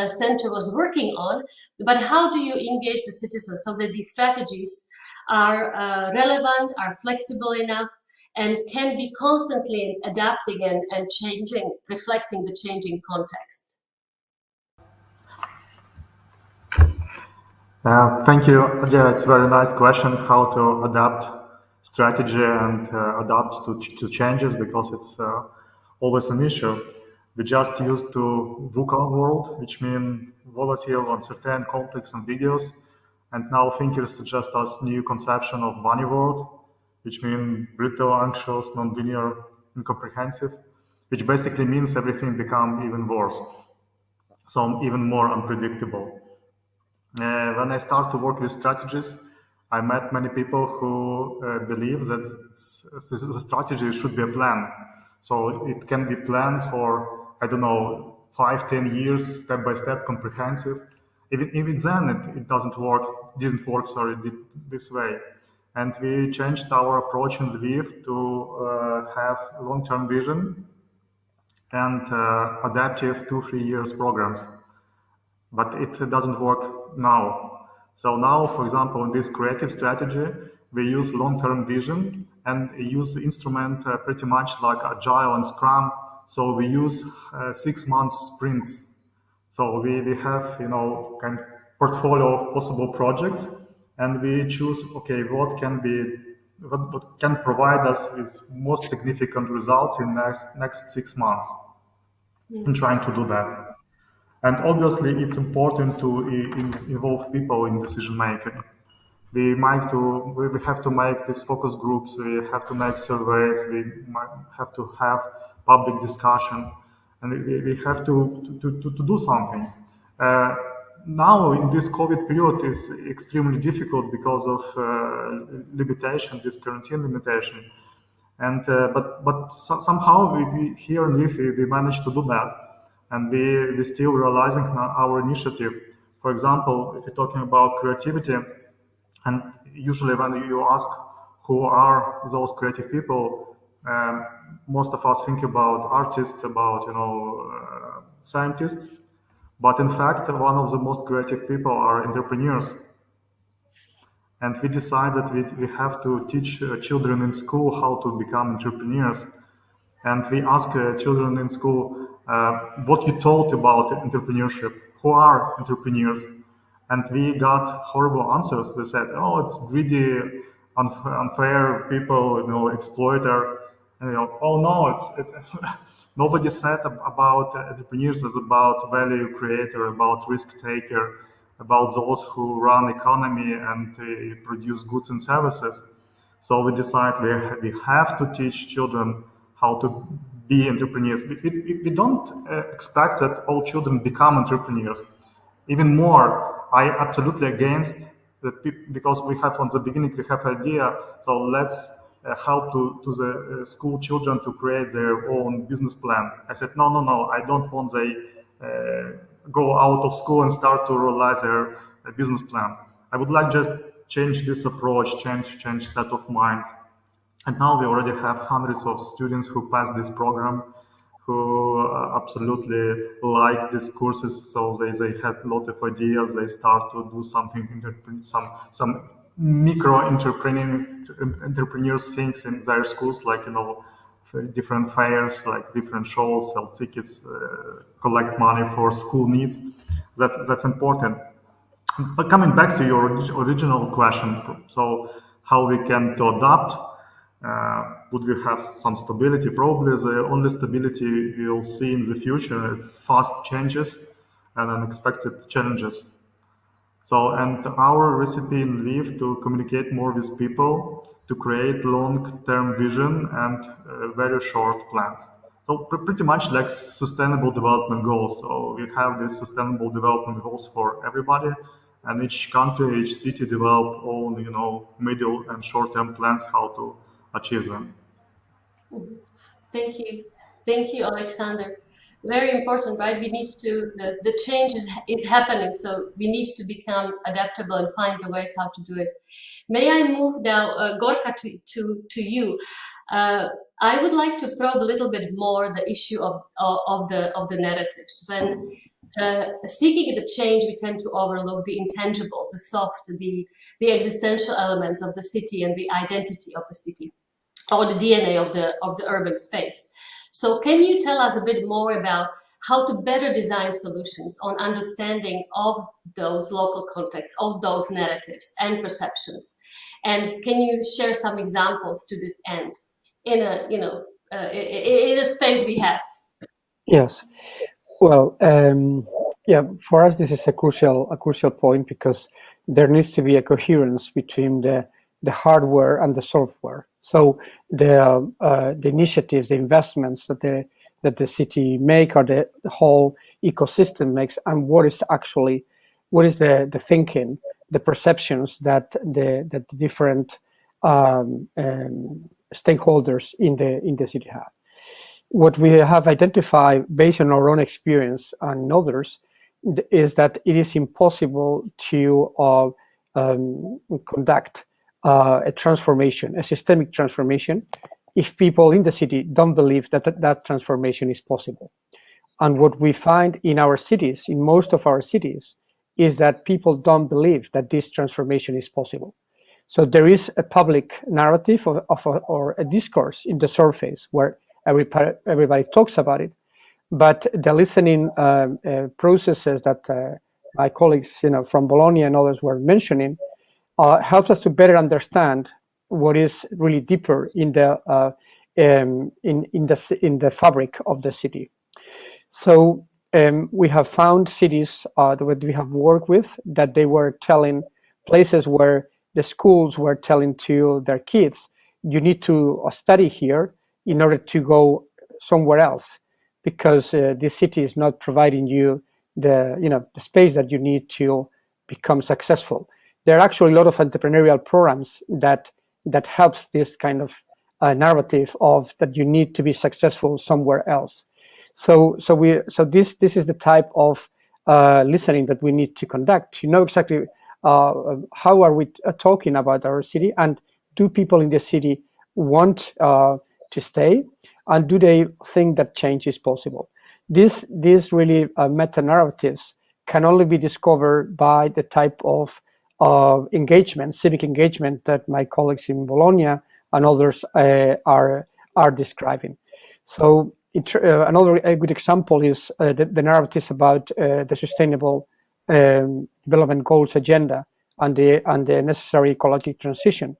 Center was working on, but how do you engage the citizens so that these strategies are relevant, are flexible enough, and can be constantly adapting and changing, reflecting the changing context? Thank you. Yeah, it's a very nice question, how to adapt strategy and adapt to changes, because it's always an issue. We just used to VUCA world, which means volatile, uncertain, complex, ambiguous. And now thinkers suggest us new conception of bunny world, which means brittle, anxious, nonlinear, incomprehensive, which basically means everything become even worse, so even more unpredictable. When I start to work with strategies, I met many people who believe that the strategy should be a plan. So it can be planned for, I don't know, 5-10 years, step by step, comprehensive. Even then, it didn't work this way. And we changed our approach in Lviv to have long-term vision and adaptive 2-3 years programs. But it doesn't work now. So now, for example, in this creative strategy, we use long-term vision and use instrument pretty much like Agile and Scrum. So we use 6 months sprints. So we have, kind of portfolio of possible projects, and we choose, okay, what can provide us with most significant results in next 6 months. In trying to do that. And obviously, it's important to involve people in decision making. We have to make these focus groups. We have to make surveys. We might have to have public discussion, and we have to do something. Now, in this COVID period, is extremely difficult because of limitation, this quarantine limitation. And but somehow we here in Lviv we managed to do that, and we still realizing our initiative. For example, if you're talking about creativity, and usually when you ask who are those creative people, most of us think about artists, about scientists, but in fact one of the most creative people are entrepreneurs. And we decided we have to teach children in school how to become entrepreneurs. And we ask children in school what you taught about entrepreneurship. Who are entrepreneurs? And we got horrible answers. They said, "Oh, it's greedy, unfair people, exploiter." And, oh no, it's nobody said about entrepreneurs as about value creator, about risk taker, about those who run economy and produce goods and services. So we decided we have to teach children how to be entrepreneurs. We don't expect that all children become entrepreneurs. Even more, I absolutely against that because we have from the beginning we have idea. So let's help to the school children to create their own business plan. I said no, I don't want they go out of school and start to realize their business plan. I would like just change this approach, change set of minds. And now we already have hundreds of students who pass this program, who absolutely like these courses. So they have a lot of ideas. They start to do something, some micro entrepreneurs things in their schools, like different fairs, like different shows, sell tickets, collect money for school needs. That's important. But coming back to your original question, so how we can to adapt? Would we have some stability? Probably the only stability we will see in the future it's fast changes and unexpected challenges. So, and our recipe in Lviv to communicate more with people, to create long-term vision and very short plans. So pretty much like sustainable development goals. So we have these sustainable development goals for everybody, and each country, each city develop own, middle and short-term plans how to achieve them. Thank you, Alexander. Very important, right? We need to, the change is happening, so we need to become adaptable and find the ways how to do it. May I move now, Gorka, to you? I would like to probe a little bit more the issue of the narratives. When seeking the change, we tend to overlook the intangible, the soft, the existential elements of the city and the identity of the city, or the DNA of the urban space. So can you tell us a bit more about how to better design solutions on understanding of those local contexts, of those narratives and perceptions? And can you share some examples to this end in a space we have? Yes. Well, yeah, for us, this is a crucial point because there needs to be a coherence between the hardware and the software. So the initiatives, the investments that the city make or the whole ecosystem makes, and what is the thinking, the perceptions that the different stakeholders in the city have. What we have identified based on our own experience and others is that it is impossible to conduct a transformation, a systemic transformation, if people in the city don't believe that transformation is possible. And what we find in our cities, in most of our cities, is that people don't believe that this transformation is possible. So there is a public narrative or a discourse in the surface where everybody talks about it, but the listening processes that my colleagues, from Bologna and others were mentioning, helps us to better understand what is really deeper in the fabric of the city. So we have found cities that we have worked with that they were telling places where the schools were telling to their kids, you need to study here in order to go somewhere else, because this city is not providing you the space that you need to become successful. There are actually a lot of entrepreneurial programs that helps this kind of narrative of that you need to be successful somewhere else. So this is the type of listening that we need to conduct to know exactly how are we talking about our city, and do people in the city want to stay, and do they think that change is possible? These really meta narratives can only be discovered by the type of engagement, civic engagement, that my colleagues in Bologna and others are describing. So another good example is the narratives about the Sustainable Development Goals agenda and the necessary ecological transition.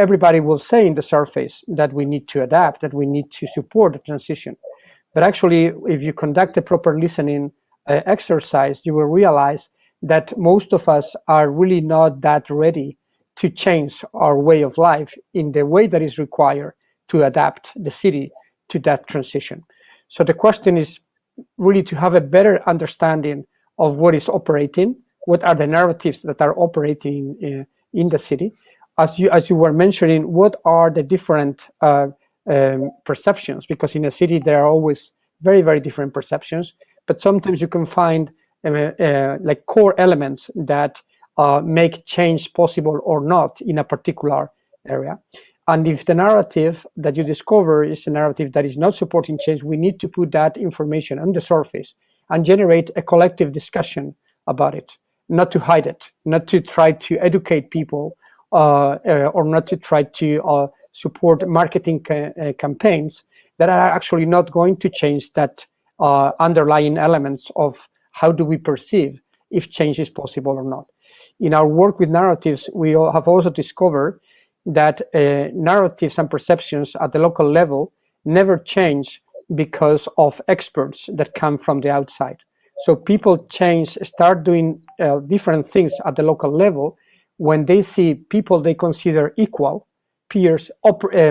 Everybody will say in the surface that we need to adapt, that we need to support the transition. But actually, if you conduct a proper listening exercise, you will realize that most of us are really not that ready to change our way of life in the way that is required to adapt the city to that transition. So the question is really to have a better understanding of what is operating, what are the narratives that are operating in the city. As you were mentioning, what are the different perceptions? Because in a city there are always very, very different perceptions, but sometimes you can find like core elements that make change possible or not in a particular area. And if the narrative that you discover is a narrative that is not supporting change, we need to put that information on the surface and generate a collective discussion about it, not to hide it, not to try to educate people or not to try to support marketing campaigns that are actually not going to change that underlying elements of how do we perceive if change is possible or not. In our work with narratives, we have also discovered that narratives and perceptions at the local level never change because of experts that come from the outside. So people start doing different things at the local level when they see people they consider equal, peers,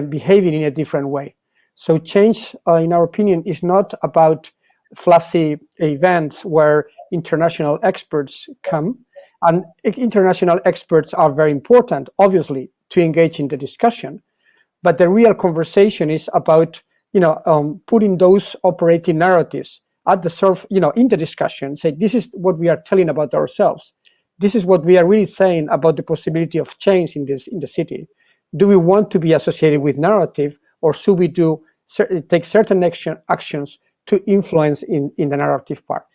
behaving in a different way. So change, in our opinion, is not about flashy events where international experts come. And international experts are very important, obviously, to engage in the discussion. But the real conversation is about, putting those operating narratives at the surface, in the discussion. Say, this is what we are telling about ourselves. This is what we are really saying about the possibility of change in the city. Do we want to be associated with narrative, or should we take certain actions to influence in the narrative part?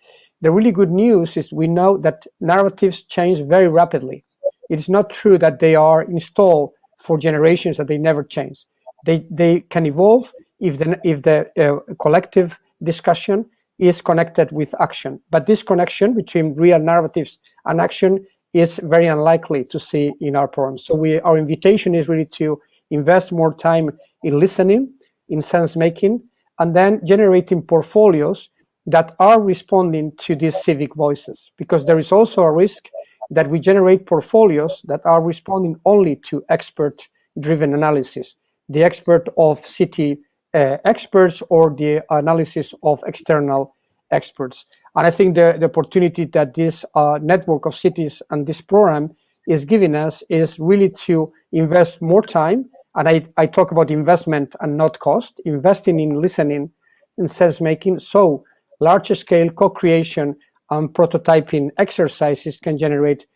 The really good news is we know that narratives change very rapidly. It is not true that they are installed for generations, that they never change. They can evolve if the collective discussion is connected with action. But this connection between real narratives and action is very unlikely to see in our programs. So our invitation is really to invest more time in listening, in sense making, and then generating portfolios that are responding to these civic voices, because there is also a risk that we generate portfolios that are responding only to expert-driven analysis, the expert of city experts or the analysis of external experts. And I think the opportunity that this network of cities and this program is giving us is really to invest more time. And I talk about investment and not cost, investing in listening and sense making, so large-scale co-creation and prototyping exercises can generate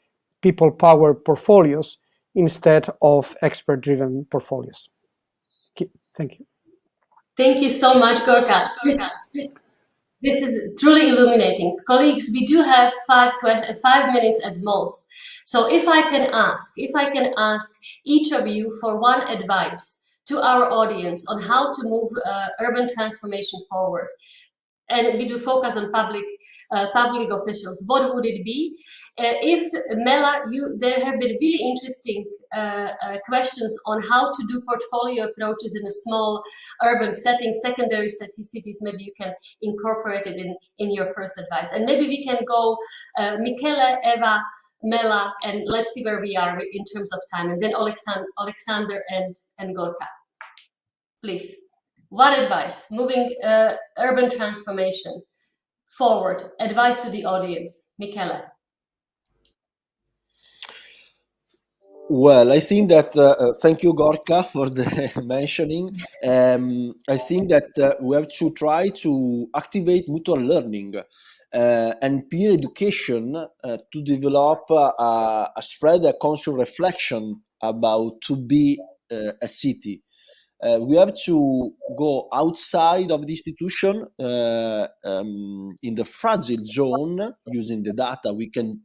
people-powered portfolios instead of expert-driven portfolios. Thank you. Thank you so much, Gorka. This is truly illuminating. Colleagues, we do have 5 minutes at most. So if I can ask each of you for one advice to our audience on how to move urban transformation forward, and we do focus on public officials, what would it be? If Mela, there have been really interesting questions on how to do portfolio approaches in a small urban setting, secondary cities. Maybe you can incorporate it in your first advice. And maybe we can go Michele, Eva, Mela, and let's see where we are in terms of time. And then Alexander and Gorka. Please. One advice, moving urban transformation forward, advice to the audience. Michele. Well, I think that, thank you, Gorka, for the mentioning. I think that we have to try to activate mutual learning and peer education to develop a spread a conscious reflection about to be a city. We have to go outside of the institution in the fragile zone. Using the data, we can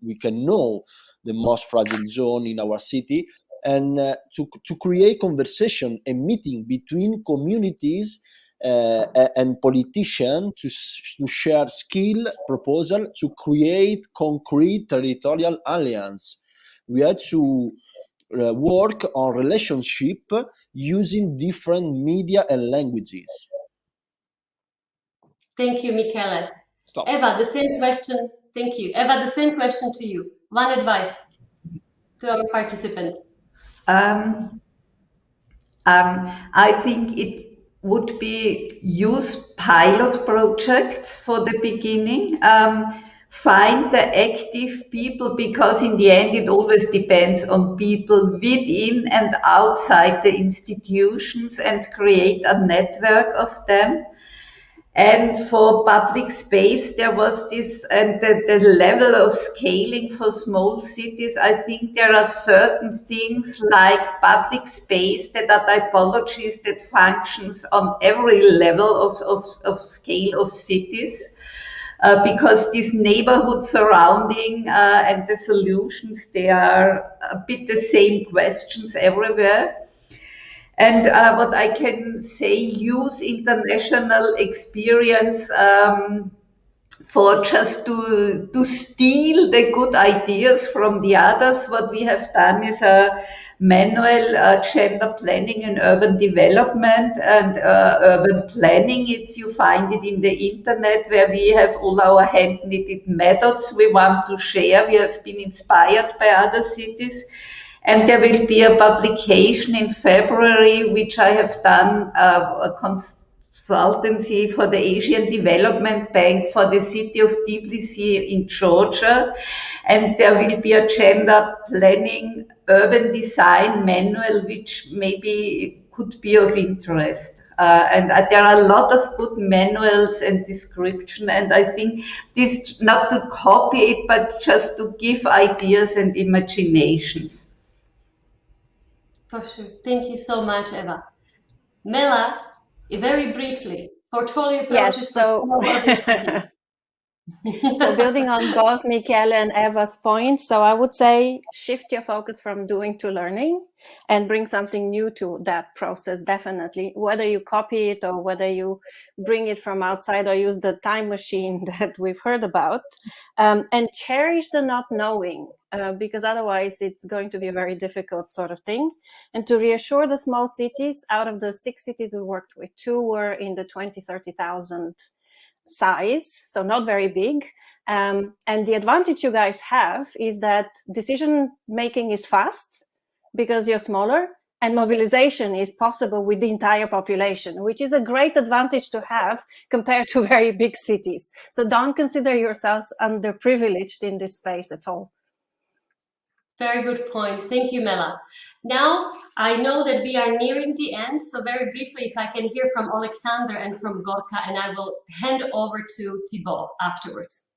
know the most fragile zone in our city, and to create conversation and meeting between communities and politicians to share skill proposal to create concrete territorial alliance. We have to work on relationship using different media and languages. Thank you, Michele. Stop. Eva, the same question. Thank you. Eva, the same question to you. One advice to our participants. I think it would be use pilot projects for the beginning. Find the active people, because in the end it always depends on people within and outside the institutions, and create a network of them. And for public space, there was this, and the level of scaling for small cities, I think there are certain things like public space that are typologies that functions on every level of scale of cities. Because this neighborhood surrounding and the solutions, they are a bit the same questions everywhere. And what I can say, use international experience for just to steal the good ideas from the others. What we have done is a manual gender planning and urban development, and urban planning. You find it in the internet, where we have all our hand-knitted methods we want to share. We have been inspired by other cities. And there will be a publication in February, which I have done a consultancy for the Asian Development Bank for the city of Tbilisi in Georgia. And there will be a gender planning urban design manual, which maybe could be of interest. And there are a lot of good manuals and description. And I think this, not to copy it, but just to give ideas and imaginations. For sure. Thank you so much, Eva. Mela, very briefly, portfolio approaches for small urban cities. So building on both Michele and Eva's points, so I would say shift your focus from doing to learning and bring something new to that process, definitely. Whether you copy it or whether you bring it from outside or use the time machine that we've heard about. And cherish the not knowing, because otherwise it's going to be a very difficult sort of thing. And to reassure the small cities, out of the 6 cities we worked with, 2 were in the 20,000-30,000 size, so not very big. And the advantage you guys have is that decision making is fast because you're smaller, and mobilization is possible with the entire population, which is a great advantage to have compared to very big cities. So don't consider yourselves underprivileged in this space at all. Very good point. Thank you, Mela. Now, I know that we are nearing the end, so very briefly, if I can hear from Alexander and from Gorka, and I will hand over to Thibaut afterwards.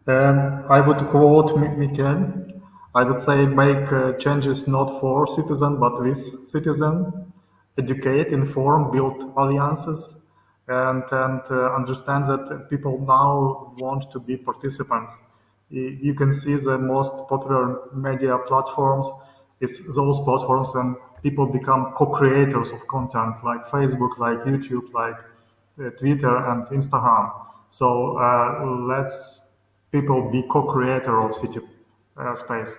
I would quote Mikel. I would say make changes not for citizen, but with citizen. Educate, inform, build alliances, and understand that people now want to be participants. You can see the most popular media platforms is those platforms when people become co-creators of content, like Facebook, like YouTube, like Twitter and Instagram. So let's people be co-creator of city space.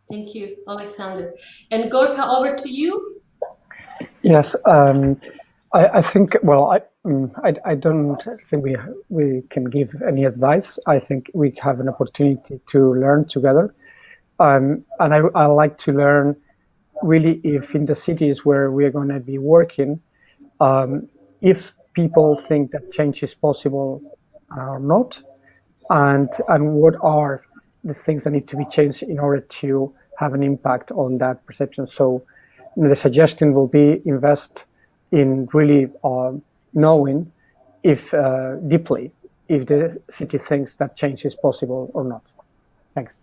Thank you, Alexander. And Gorka, over to you. Yes, I think. Well, I don't think we can give any advice. I think we have an opportunity to learn together, and I like to learn really if in the cities where we are going to be working, if people think that change is possible or not, and what are the things that need to be changed in order to have an impact on that perception. So the suggestion will be invest in really knowing if deeply if the city thinks that change is possible or not. Thanks.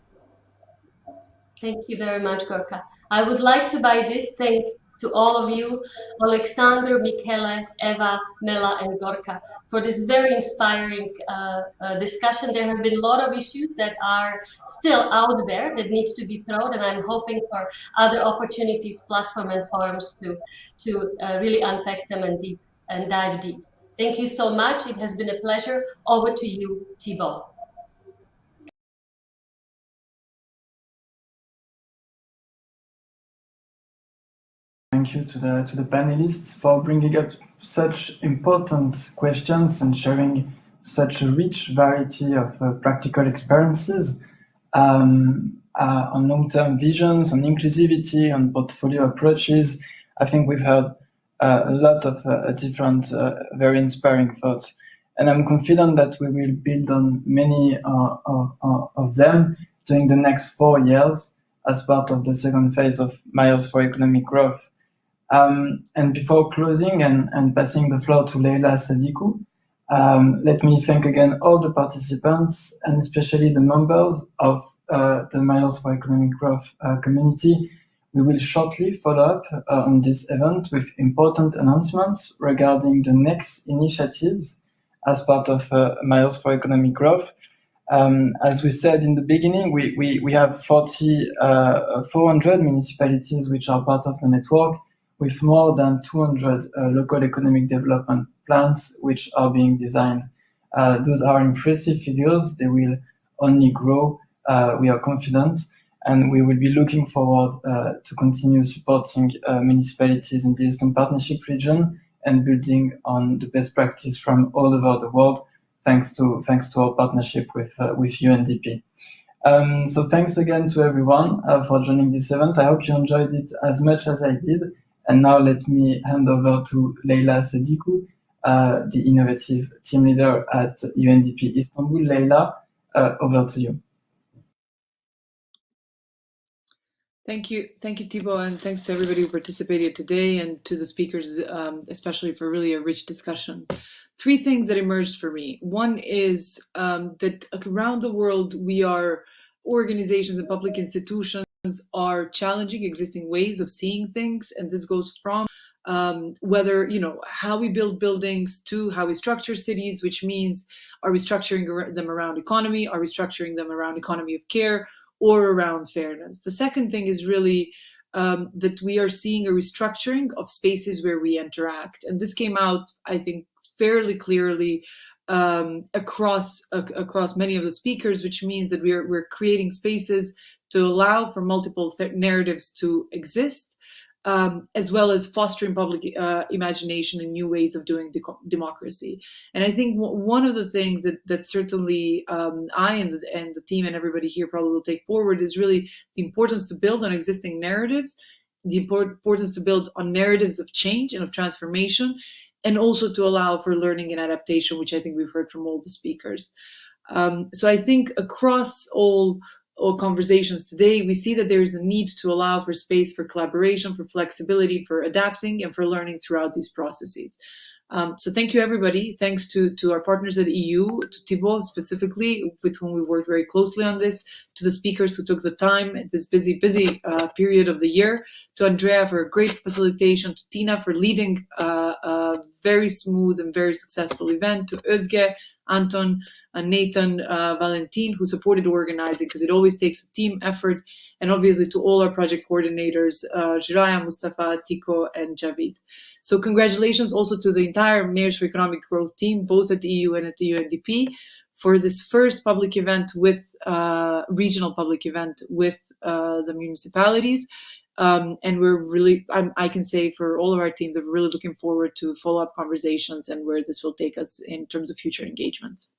Thank you very much, Gorka. I would like to by this thank to all of you, Alexander, Michele, Eva, Mela, and Gorka, for this very inspiring discussion. There have been a lot of issues that are still out there that needs to be probed, and I'm hoping for other opportunities, platform and forums to really unpack them and dive deep. Thank you so much. It has been a pleasure. Over to you, Thibaut. Thank you to the panelists for bringing up such important questions and sharing such a rich variety of practical experiences on long-term visions, on inclusivity, on portfolio approaches. I think we've heard a lot of different, very inspiring thoughts. And I'm confident that we will build on many of them during the next 4 years as part of the second phase of Miles for Economic Growth. And before closing and passing the floor to Leila Sadiku, let me thank again all the participants and especially the members of the Miles for Economic Growth community. We will shortly follow up on this event with important announcements regarding the next initiatives as part of Miles for Economic Growth. As we said in the beginning, we have 400 municipalities which are part of the network, with more than 200 local economic development plans which are being designed. Those are impressive figures. They will only grow, we are confident, and we will be looking forward to continue supporting municipalities in the Eastern Partnership region and building on the best practice from all over the world, thanks to our partnership with UNDP. So thanks again to everyone for joining this event. I hope you enjoyed it as much as I did. And now let me hand over to Leila Sadiku, the innovative team leader at UNDP Istanbul. Leila, over to you. Thank you, Thibaut, and thanks to everybody who participated today and to the speakers, especially for really a rich discussion. 3 things that emerged for me. One is that around the world, organizations and public institutions are challenging existing ways of seeing things, and this goes from whether, how we build buildings, to how we structure cities, which means, are we structuring them around economy? Are we structuring them around economy of care or around fairness? The second thing is really that we are seeing a restructuring of spaces where we interact. And this came out, I think, fairly clearly across many of the speakers, which means that we're creating spaces to allow for multiple narratives to exist, as well as fostering public imagination and new ways of doing democracy. And I think one of the things that certainly I and the team and everybody here probably will take forward is really the importance to build on existing narratives, the importance to build on narratives of change and of transformation, and also to allow for learning and adaptation, which I think we've heard from all the speakers. So I think across all conversations today, we see that there is a need to allow for space for collaboration, for flexibility, for adapting, and for learning throughout these processes. So thank you, everybody. Thanks to our partners at EU, to Thibaut specifically, with whom we worked very closely on this, to the speakers who took the time at this busy period of the year, to Andrea for a great facilitation, to Tina for leading a very smooth and very successful event, to Özge, Anton, Nathan, Valentin, who supported organizing, because it always takes a team effort, and obviously to all our project coordinators, Jiraya, Mustafa, Tiko, and Javid. So congratulations also to the entire Mayors for Economic Growth team, both at the EU and at the UNDP, for this first public event with regional public event with the municipalities. And we're really, I can say for all of our teams that we're really looking forward to follow-up conversations and where this will take us in terms of future engagements.